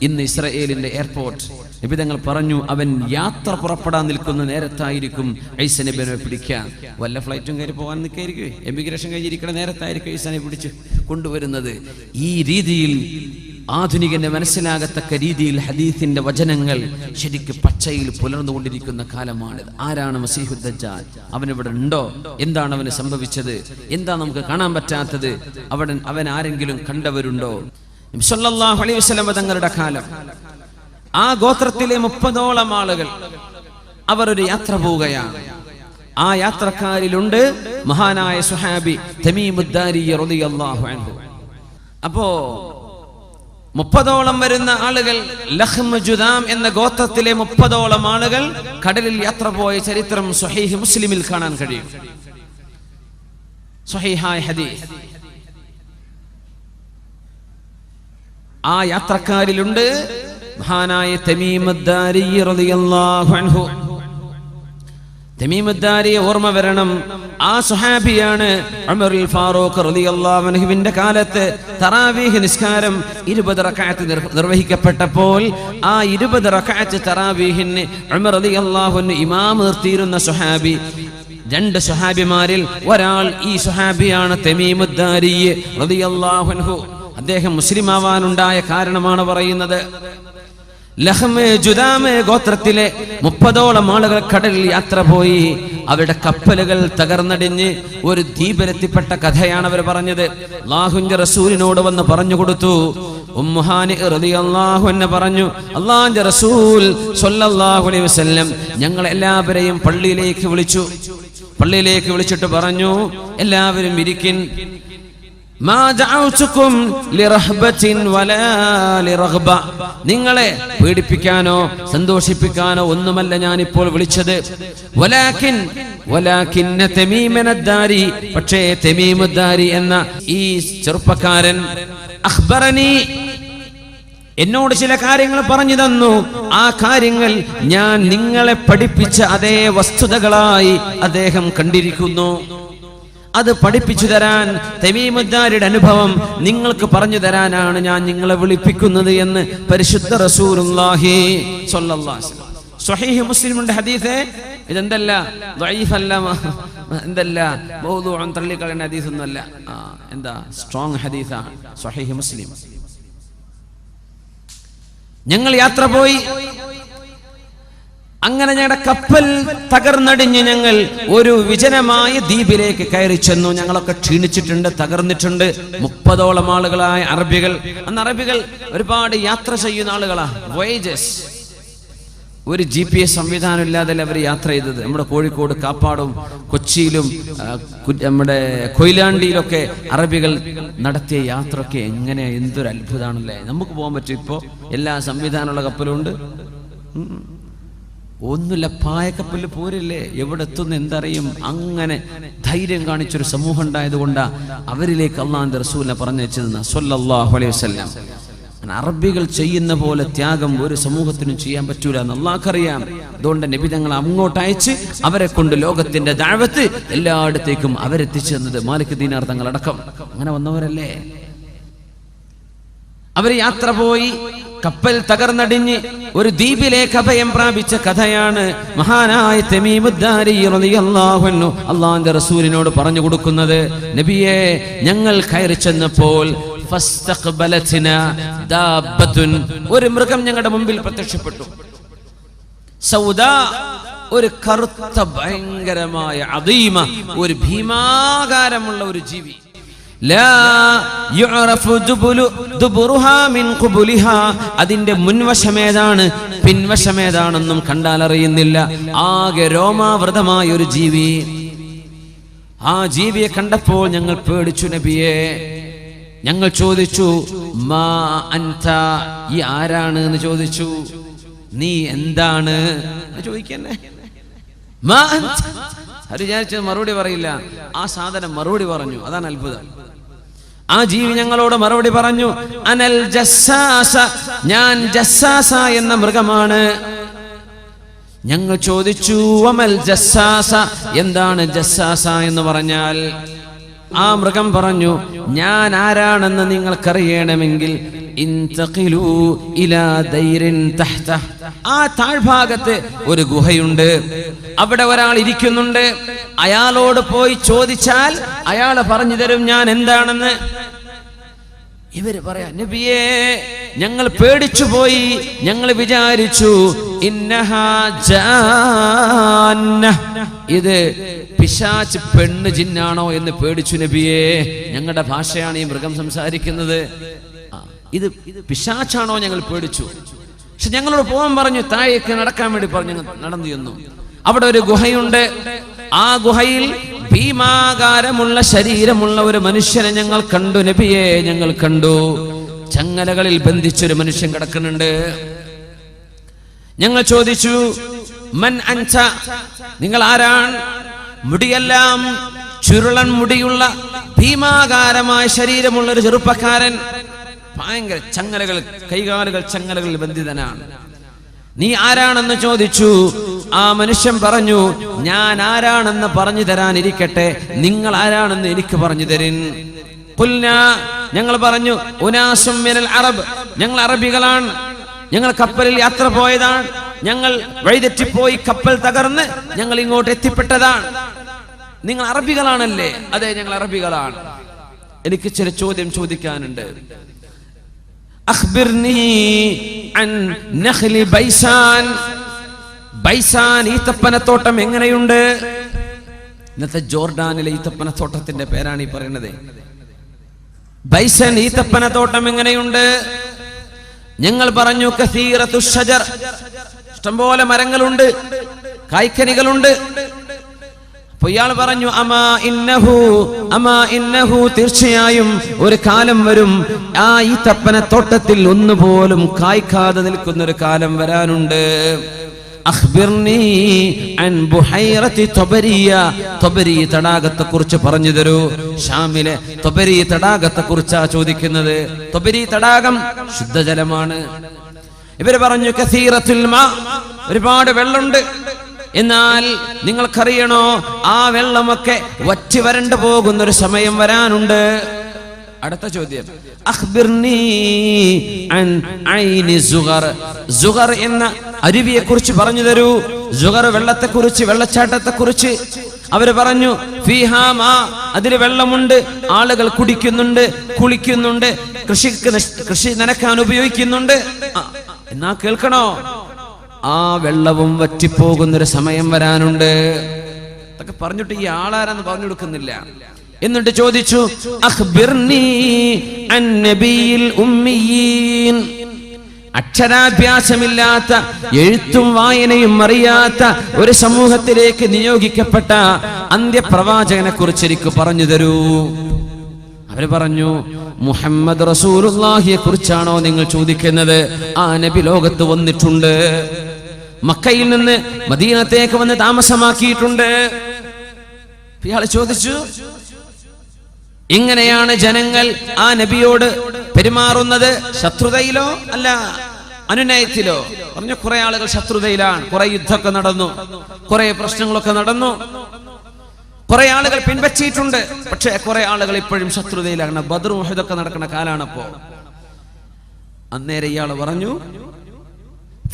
ഇന്ന് ഇസ്രായേലിന്റെ എയർപോർട്ട്. നബി തങ്ങൾ പറഞ്ഞു, അവൻ യാത്ര പുറപ്പെടാൻ നിൽക്കുന്ന നേരത്തായിരിക്കും ഈസാ നബിയെ പിടിക്കാൻ. വല്ല ഫ്ലൈറ്റും കയറി പോകാൻ നിൽക്കായിരിക്കും, എമിഗ്രേഷൻ കഴിഞ്ഞിരിക്കുന്ന നേരത്തായിരിക്കും ഈസാ നബി പിടിച്ച് കൊണ്ടുവരുന്നത്. ഈ രീതിയിൽ ആധുനികന് മനസ്സിലാകത്തക്ക രീതിയിൽ ഹദീസിന്റെ വചനങ്ങൾ ശരിക്ക് പച്ചയിൽ പുലർന്നുകൊണ്ടിരിക്കുന്ന കാലമാണിത്. ആരാണ് മസീഹുദ് ദജ്ജാൽ? അവനിവിടെ ഉണ്ടോ? എന്താണ് അവന് സംഭവിച്ചത്? എന്താ നമുക്ക് കാണാൻ പറ്റാത്തത്? അവൻ ആരെങ്കിലും കണ്ടവരുണ്ടോ? നബി സല്ലല്ലാഹു അലൈഹി വസല്ലം തങ്ങളുടെ കാലം, ആ ഗോത്രത്തിലെ 30ഓളം ആളുകൾ അവർ ഒരു യാത്ര പോവുകയാണ്. ആ യാത്രക്കാരിലുണ്ട് മഹാനായ സുഹാബി തമീമുദ് ദാരി റളിയല്ലാഹു അൻഹു. അപ്പോ 30ഓളം വരുന്ന ആളുകൾ, ലഖ്മ ജുദാം എന്ന ഗോത്രത്തിലെ 30ഓളം ആളുകൾ കടലിൽ യാത്ര പോയ ചരിത്രം സ്വഹീഹ് മുസ്ലിമിൽ കാണാൻ കഴിയും. സ്വഹീഹായ ഹദീസ്. ആ യാത്രക്കാരിലുണ്ട് മഹാനായ തമീമുദ് ദാരി റളിയല്ലാഹു അൻഹു. തമീമുദ് ദാരിയെ ഓർമ്മ വരണം. ആ സുഹാബിയാണ് ഉമറുൽ ഫാറൂഖ് റളിയല്ലാഹു അൻഹുവിന്റെ കാലത്ത് തറാവീഹ് നിസ്കാരം 20 റക്അത്ത് നിർവഹിക്കപ്പെട്ടപ്പോൾ ആ 20 റക്അത്ത് തറാവീഹിന് ഉമർ റളിയല്ലാഹു അൻഹു ഇമാം നിർത്തിയിരുന്ന സുഹാബി. 2 സുഹാബിമാരിൽ ഒരാൾ ഈ സുഹാബിയാണ് തമീമുദ് ദാരി റളിയല്ലാഹു അൻഹു. അദ്ദേഹം മുസ്ലിം ആവാനുണ്ടായ കാരണമാണ് പറയുന്നത്. ലഖ്മ ജുദാം ഗോത്രത്തിലെ 30ഓളം ആളുകൾ കടലിൽ യാത്ര പോയി. അവരുടെ കപ്പലുകൾ തകർന്നടിഞ്ഞ് ഒരു ദ്വീപിലെത്തിപ്പെട്ട കഥയാണ് അവർ പറഞ്ഞത്. അല്ലാഹുവിന്റെ റസൂലിനോട് വന്ന് പറഞ്ഞു കൊടുത്തു. ഉമ്മു ഹാനി റളിയല്ലാഹു അൻഹ പറഞ്ഞു, അല്ലാഹുവിന്റെ റസൂൽ സ്വല്ലല്ലാഹു അലൈഹി വസല്ലം ഞങ്ങൾ എല്ലാവരെയും പള്ളിയിലേക്ക് വിളിച്ചിട്ട് പറഞ്ഞു, എല്ലാവരും ഇരിക്കിൻ. നിങ്ങളെ പേടിപ്പിക്കാനോ സന്തോഷിപ്പിക്കാനോ ഒന്നുമല്ല ഞാനിപ്പോൾ വിളിച്ചത്. പക്ഷേ തമീമുദ് ദാരി എന്ന ഈ ചെറുപ്പക്കാരൻ അഖ്ബറനി, എന്നോട് ചില കാര്യങ്ങൾ പറഞ്ഞു തന്നു. ആ കാര്യങ്ങൾ ഞാൻ നിങ്ങളെ പഠിപ്പിച്ച അതേ വസ്തുതകളായി അദ്ദേഹം കണ്ടിരിക്കുന്നു. അത് പഠിപ്പിച്ചു തരാൻ, തമീമുദ്ദാരിയുടെ അനുഭവം നിങ്ങൾക്ക് പറഞ്ഞു തരാനാണ് ഞാൻ നിങ്ങളെ വിളിപ്പിക്കുന്നത് എന്ന് പരിശുദ്ധ റസൂലുള്ളാഹി സ്വല്ലല്ലാഹു അലൈഹി വസല്ലം. സ്വഹീഹ് മുസ്ലിമിന്റെ ഹദീസ്. ഇതെന്തല്ല ദഈഫല്ല, എന്തല്ല മൗദൂഉൻ, തള്ളിക്കളയുന്ന ഹദീസൊന്നുമല്ല. എന്താ സ്ട്രോങ് ഹദീസാണ് സ്വഹീഹ് മുസ്ലിം. ഞങ്ങൾ യാത്ര പോയി. അങ്ങനെ ഞങ്ങളുടെ കപ്പൽ തകർന്നടിഞ്ഞ് ഞങ്ങൾ ഒരു വിജനമായ ദ്വീപിലേക്ക് കയറി ചെന്നു. ഞങ്ങളൊക്കെ ക്ഷീണിച്ചിട്ടുണ്ട്, തകർന്നിട്ടുണ്ട്. 30ഓളം ആളുകളായ അറബികൾ. അന്ന് അറബികൾ ഒരുപാട് യാത്ര ചെയ്യുന്ന ആളുകളാ, വോയേജസ്. ഒരു GPS സംവിധാനം ഇല്ലാതെ അവർ യാത്ര ചെയ്തത്. നമ്മുടെ കോഴിക്കോട് കാപ്പാടും കൊച്ചിയിലും നമ്മുടെ കൊയിലാണ്ടിയിലൊക്കെ അറബികൾ നടത്തിയ യാത്രയൊക്കെ എങ്ങനെ, എന്തൊരു അത്ഭുതമാണല്ലേ. നമുക്ക് പോകാൻ പറ്റും. ഇപ്പോൾ എല്ലാ സംവിധാനമുള്ള കപ്പലുണ്ട്. ഒന്നുമില്ല, പായക്കപ്പല് പോരില്ലേ, എവിടെ എത്തുന്ന എന്തറിയും. അങ്ങനെ ധൈര്യം കാണിച്ചൊരു സമൂഹം ഉണ്ടായതുകൊണ്ടാ അവരിലേക്ക് അള്ളാഹുവിന്റെ റസൂലിനെ പറഞ്ഞയച്ചതെന്ന് സ്വല്ലല്ലാഹു അലൈഹി വസല്ലം. അറബികൾ ചെയ്യുന്ന പോലെ ത്യാഗം ഒരു സമൂഹത്തിനും ചെയ്യാൻ പറ്റൂല എന്ന് അള്ളാഹ്ക്കറിയാം. അതുകൊണ്ട് നബി തങ്ങൾ അങ്ങോട്ട് അയച്ച് അവരെ കൊണ്ട് ലോകത്തിന്റെ ദഅവത്ത് എല്ലായിടത്തേക്കും അവരെത്തിച്ചു തന്നത് മാലിക് ദീനാർ തങ്ങളടക്കം. അങ്ങനെ വന്നവരല്ലേ. അവർ യാത്ര പോയി, കപ്പൽ തകർന്നടിഞ്ഞ് ഒരു ദ്വീപിലേക്ക് അഭയം പ്രാപിച്ച കഥയാണ് മഹാനായ തമീമുദ്ദാരി റളിയല്ലാഹു അൻഹു അള്ളാഹുവിന്റെ റസൂലിനോട് പറഞ്ഞു കൊടുക്കുന്നത്. നബിയെ, ഞങ്ങൾ കയറി ചെന്നപ്പോൾ ഫസ്തഖ്ബലത്നാ ദാബത്തുൻ, ഒരു മൃഗം ഞങ്ങളുടെ മുമ്പിൽ പ്രത്യക്ഷപ്പെട്ടു. സൗദാ, ഒരു കറുത്ത ഭയങ്കരമായ അദീമ, ഒരു ഭീമാകാരമുള്ള ഒരു ജീവി. ലാ യുഅറഫു ദുബുറുഹാ മിൻ ഖുബുലിഹാ, അതിന്റെ മുൻവശമേതാണ് പിൻവശമേതാണെന്നും കണ്ടാൽ അറിയുന്നില്ല. ആകെ രോമാവൃതമായ ഒരു ജീവി. ആ ജീവിയെ കണ്ടപ്പോൾ ഞങ്ങൾ പേടിച്ചു നബിയെ. ഞങ്ങൾ ചോദിച്ചു, മാ അൻത, ഈ ആരാണ് എന്ന് ചോദിച്ചു. നീ എന്താണ് ചോദിക്കന്നെ. മാ അൻത, അത് വിചാരിച്ചത് മറുപടി പറയില്ല. ആ സാധനം മറുപടി പറഞ്ഞു. അതാണ് അത്ഭുതം. ആ ജീവി ഞങ്ങളോട് മറുപടി പറഞ്ഞു, അനൽ ജസ്സാസ, ഞാൻ ജസ്സാസ എന്ന മൃഗമാണ്. ഞങ്ങൾ ചോദിച്ചു, വമൽ ജസ്സാസ, എന്താണ് ജസ്സാസ എന്ന് പറഞ്ഞാൽ? ആ മൃഗം പറഞ്ഞു, ഞാൻ ആരാണെന്ന് നിങ്ങൾക്കറിയണമെങ്കിൽ ഇൻതഖിലൂ ഇലാ ദൈരിൻ തഹ്ത, ആ താഴ്ഭാഗത്ത് ഒരു ഗുഹയുണ്ട്, അവിടെ ഒരാൾ ഇരിക്കുന്നുണ്ട്. അയാളോട് പോയി ചോദിച്ചാൽ അയാൾ പറഞ്ഞു തരും ഞാൻ എന്താണെന്ന്. ഇവര് പറയാ, നബിയേ, ഞങ്ങൾ പേടിച്ചു പോയി. ഞങ്ങൾ വിചാരിച്ചു ഇന്നഹാ ജാന്ന, ഇത് പിശാച് പെണ്ണ് ജിന്നാണോ എന്ന് പേടിച്ചു നബിയേ. ഞങ്ങളുടെ ഭാഷയാണ് ഈ മൃഗം സംസാരിക്കുന്നത്. ഇത് പിശാച്ചാണോ ഞങ്ങൾ പേടിച്ചു. പക്ഷെ ഞങ്ങളോട് പോകാൻ പറഞ്ഞു, താഴേക്ക് നടക്കാൻ വേണ്ടി പറഞ്ഞു. നടന്നു ചെന്നു. അവിടെ ഒരു ഗുഹയുണ്ട്. ആ ഗുഹയിൽ ഭീമാകാരമുള്ള ശരീരമുള്ള ഒരു മനുഷ്യനെ ഞങ്ങൾ കണ്ടു നബിയെ. ഞങ്ങൾ കണ്ടു, ചങ്ങലകളിൽ ബന്ധിച്ചൊരു മനുഷ്യൻ കിടക്കുന്നുണ്ട്. ഞങ്ങൾ ചോദിച്ചു, മൻ അൻത, നിങ്ങൾ ആരാണ്? മുടിയെല്ലാം ചുരുളൻ മുടിയുള്ള ഭീമാകാരമായ ശരീരമുള്ള ഒരു ചെറുപ്പക്കാരൻ. ഭയങ്കര ചങ്ങലകൾ, കൈകാലുകൾ ചങ്ങലകളിൽ ബന്ധിതനാണ്. നീ ആരാണെന്ന് ചോദിച്ചു. ആ മനുഷ്യൻ പറഞ്ഞു, ഞാൻ ആരാണെന്ന് പറഞ്ഞു തരാനിരിക്കട്ടെ, നിങ്ങൾ ആരാണെന്ന് എനിക്ക് പറഞ്ഞു തരിൻ. ഖുൽനാ, ഞങ്ങൾ പറഞ്ഞു, ഉനാസും മിനൽ അറബ്, ഞങ്ങൾ അറബികളാണ്. ഞങ്ങൾ കപ്പലിൽ യാത്ര പോയതാണ്. ഞങ്ങൾ വഴിതെറ്റിപ്പോയി, കപ്പൽ തകർന്ന് ഞങ്ങൾ ഇങ്ങോട്ട് എത്തിപ്പെട്ടതാണ്. നിങ്ങൾ അറബികളാണല്ലേ? അതെ, ഞങ്ങൾ അറബികളാണ്. എനിക്ക് ചില ചോദ്യം ചോദിക്കാനുണ്ട്. അഖ്ബിർനി അൻ നഖ്ലി ബൈസാൻ, ബൈസാൻ ഈത്തപ്പനത്തോട്ടം എങ്ങനെയുണ്ട്? ഇന്നത്തെ ജോർഡാനിലെ ഈത്തപ്പനത്തോട്ടത്തിന്റെ പേരാണ് ഈ പറയുന്നത്. ബൈസൻ ഈത്തപ്പനത്തോട്ടം എങ്ങനെയുണ്ട്? ഞങ്ങൾ പറഞ്ഞു, കസീറത്തു ഷജർ, ഇഷ്ടംപോലെ മരങ്ങളുണ്ട്, കായ്ക്കനികളുണ്ട്. അപ്പൊ ഇയാൾ പറഞ്ഞു, അമാ ഇന്നഹു, തീർച്ചയായും ഒരു കാലം വരും, ആ ഈത്തപ്പനത്തോട്ടത്തിൽ ഒന്നുപോലും കായ്ക്കാതെ നിൽക്കുന്ന ഒരു കാലം വരാനുണ്ട്. അഖ്ബിർനി അൻ ബുഹൈറത്തി തബരിയ, തബരി തടാകത്തെ കുറിച്ച് പറഞ്ഞു തരൂ. ഷാമിലെ തബരി തടാകത്തെ കുറിച്ചാ ചോദിക്കുന്നത്. തബരി തടാകം ശുദ്ധജലമാണ്. ഇവര് പറഞ്ഞു കസീറത്തുൽ മാ, ഒരുപാട് വെള്ളമുണ്ട്. എന്നാൽ നിങ്ങൾക്കറിയണോ, ആ വെള്ളമൊക്കെ വറ്റി വരണ്ടു പോകുന്നൊരു സമയം വരാനുണ്ട്. അടുത്ത ചോദ്യം, അഖ്ബിർനി അൻ ഐനി സുഗർ, സുഗർ എന്ന അരുവിയെ കുറിച്ച് പറഞ്ഞു തരൂ. സുഗർ വെള്ളത്തെക്കുറിച്ച്, വെള്ളച്ചാട്ടത്തെക്കുറിച്ച് അവര് പറഞ്ഞു ഫീഹാ മാ, അതിൽ വെള്ളമുണ്ട്, ആളുകൾ കുടിക്കുന്നുണ്ട്, കുളിക്കുന്നുണ്ട്, കൃഷി നനക്കാൻ ഉപയോഗിക്കുന്നുണ്ട്. എന്നാ കേൾക്കണോ, ആ വെള്ളവും വറ്റിപ്പോകുന്നൊരു സമയം വരാനുണ്ട്. അതൊക്കെ പറഞ്ഞിട്ട് ഈ ആളാരെന്ന് പറഞ്ഞു കൊടുക്കുന്നില്ല. എന്നിട്ട് ചോദിച്ചു അഖ്ബിർനി അൻ നബിയിൽ ഉമ്മിയീൻ, അക്ഷരാഭ്യാസമില്ലാത്ത, എഴുത്തും വായനയും അറിയാത്ത ഒരു സമൂഹത്തിലേക്ക് നിയോഗിക്കപ്പെട്ട അന്ത്യപ്രവാചകനെ കുറിച്ച് എനിക്ക് പറഞ്ഞു തരൂ. അവര് പറഞ്ഞു മുഹമ്മദ് റസൂലുള്ളാഹിയെ കുറിച്ചാണോ നിങ്ങൾ ചോദിക്കുന്നത്? ആ നബി ലോകത്ത് വന്നിട്ടുണ്ട്, മക്കയിൽ നിന്ന് മദീനത്തേക്ക് വന്ന് താമസമാക്കിയിട്ടുണ്ട്. ഇയാൾ ചോദിച്ചു എങ്ങനെയാണ് ജനങ്ങൾ ആ നബിയോട് പെരുമാറുന്നത്? ശത്രുതയിലോ അല്ല അനുനയത്തിലോ? പറഞ്ഞു കുറെ ആളുകൾ ശത്രുതയിലാണ്, കുറെ യുദ്ധമൊക്കെ നടന്നു, കുറെ പ്രശ്നങ്ങളൊക്കെ നടന്നു, കുറെ ആളുകൾ പിൻപറ്റിയിട്ടുണ്ട്. പക്ഷെ കുറെ ആളുകൾ ഇപ്പോഴും ശത്രുതയിലാണ്. ബദർ ഉഹദൊക്കെ നടക്കുന്ന കാലാണപ്പോ. അന്നേരം ഇയാൾ പറഞ്ഞു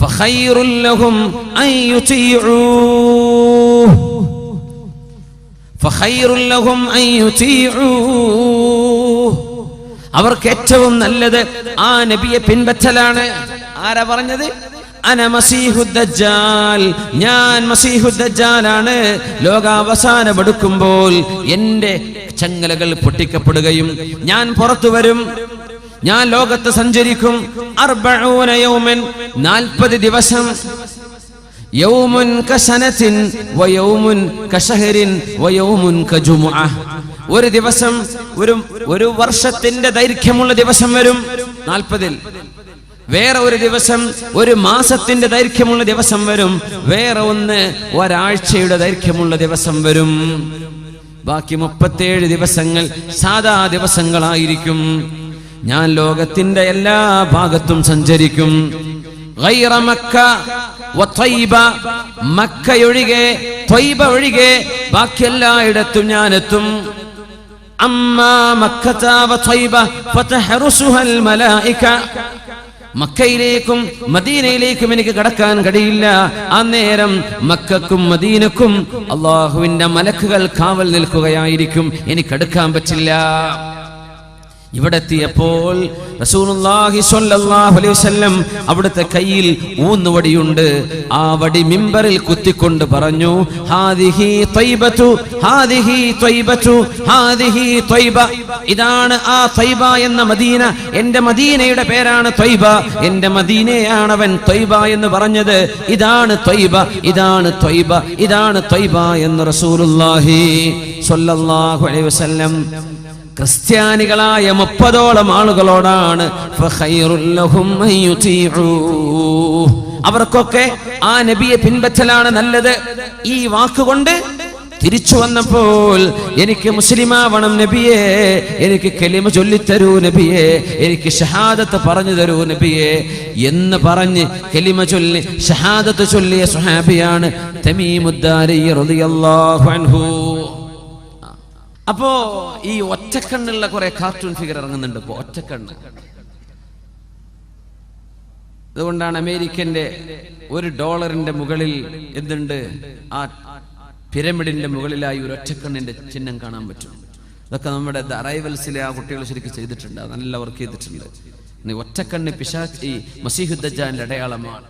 ഫഖൈറുൽ ലഹും അൻ യുതീഉ, ഫഖൈറുൽ ലഹും അൻ യുതീഉ, അവർക്ക് ഏറ്റവും നല്ലത് ആ നബിയെ പിൻപറ്റലാണ്. ആരാ പറഞ്ഞത്? അന മസീഹുദ് ദജ്ജാൽ, ഞാൻ മസീഹുദ് ദജ്ജാലാണ്. ലോകാവസാനം എടുക്കുമ്പോൾ എന്റെ ചങ്ങലകൾ പൊട്ടിക്കപ്പെടുകയും ഞാൻ പുറത്തു വരും, ഞാൻ ലോകത്ത് സഞ്ചരിക്കും. 40 യൗമൻ, 40 ദിവസം. യൗമുൻ കസനത്തിൻ വയൗമുൻ കശഹരിൻ വയൗമുൻ കജുമുഅ, ഒരു ദിവസം ഒരു വർഷത്തിന്റെ ദൈർഘ്യമുള്ള ദിവസം വരും 40-ൽ. വേറെ ഒരു ദിവസം ഒരു മാസത്തിന്റെ ദൈർഘ്യമുള്ള ദിവസം വരും. വേറെ ഒന്ന് ഒരാഴ്ചയുടെ ദൈർഘ്യമുള്ള ദിവസം വരും. ബാക്കി 37 ദിവസങ്ങൾ സാധാ ദിവസങ്ങളായിരിക്കും. ഞാൻ ലോകത്തിന്റെ എല്ലാ ഭാഗത്തും സഞ്ചരിക്കും. ഗൈറ മക്ക വ ത്വയ്ബ, മക്കയൊഴികെ ത്വയ്ബ ഒഴികെ ബാക്കി എല്ലായിടത്തും ഞാൻ എത്തും. അമ്മാ മക്കത വ ത്വയ്ബ ഫതഹറുസുഹൽ മലായിക, മക്കയിലേക്കും മദീനയിലേക്കും എനിക്ക് കടക്കാൻ കഴിയില്ല. അന്നേരം മക്കക്കും മദീനക്കും അള്ളാഹുവിന്റെ മലക്കുകൾ കാവൽ നിൽക്കുകയായിരിക്കും, എനിക്കടുക്കാൻ പറ്റില്ല. ഇവിടെ എത്തിയപ്പോൾ റസൂലുള്ളാഹി സ്വല്ലല്ലാഹു അലൈഹി വസല്ലം അവിടുത്തെ കയ്യിൽ ഊന്നുവടിയുണ്ട്. ആ വടി മിമ്പറിൽ കുത്തിക്കൊണ്ട് പറഞ്ഞു ഹാദിഹി ത്വയ്ബതു, ഹാദിഹി ത്വയ്ബതു, ഹാദിഹി ത്വയ്ബ, ഇതാണ് ആ ത്വയ്ബ എന്ന മദീന. എന്റെ മദീനയുടെ പേരാണ് ത്വയ്ബ, എന്റെ മദീനയാണവൻ ത്വയ്ബ എന്ന് പറഞ്ഞത്. ഇതാണ് ത്വയ്ബ, ഇതാണ് ത്വയ്ബ, ഇതാണ് ത്വയ്ബ എന്ന് റസൂലുള്ളാഹി സ്വല്ലല്ലാഹു അലൈഹി വസല്ലം ക്രിസ്ത്യാനികളായ 30ഓളം ആളുകളോടാണ് അവർക്കൊക്കെ ആ നബിയെ പിൻപറ്റലാണ് നല്ലത്. ഈ വാക്കുകൊണ്ട് തിരിച്ചു വന്നപ്പോൾ എനിക്ക് മുസ്ലിമാവണം നബിയെ, എനിക്ക് കലിമ ചൊല്ലിത്തരൂ നബിയെ, എനിക്ക് ഷഹാദത്ത് പറഞ്ഞു തരൂ നബിയെ എന്ന് പറഞ്ഞ് കലിമ ചൊല്ലി ഷഹാദത്ത് ചൊല്ലിയ സ്വഹാബിയാണ് തമീമുദ്ദാരി റളിയല്ലാഹു അൻഹു. അപ്പോ ഈ ഒറ്റക്കണ്ണുള്ള കുറെ കാർട്ടൂൺ ഫിഗർ ഇറങ്ങുന്നുണ്ട് ഇപ്പോ, ഒറ്റക്കണ്ണ്. അതുകൊണ്ടാണ് അമേരിക്കന്റെ $1 മുകളിൽ എന്തുണ്ട്, ആ പിരമിഡിന്റെ മുകളിലായി ഒരു ഒറ്റക്കണ്ണിന്റെ ചിഹ്നം കാണാൻ പറ്റും. ഇതൊക്കെ നമ്മുടെ അറൈവൽസിലെ ആ കുട്ടികൾ ശരിക്കും ചെയ്തിട്ടുണ്ട്, നല്ല വർക്ക് ചെയ്തിട്ടുണ്ട്. ഒറ്റക്കണ്ണ് പിശാച് ഈ മസീഹുദ് ദജ്ജാലിന്റെ അടയാളമാണ്.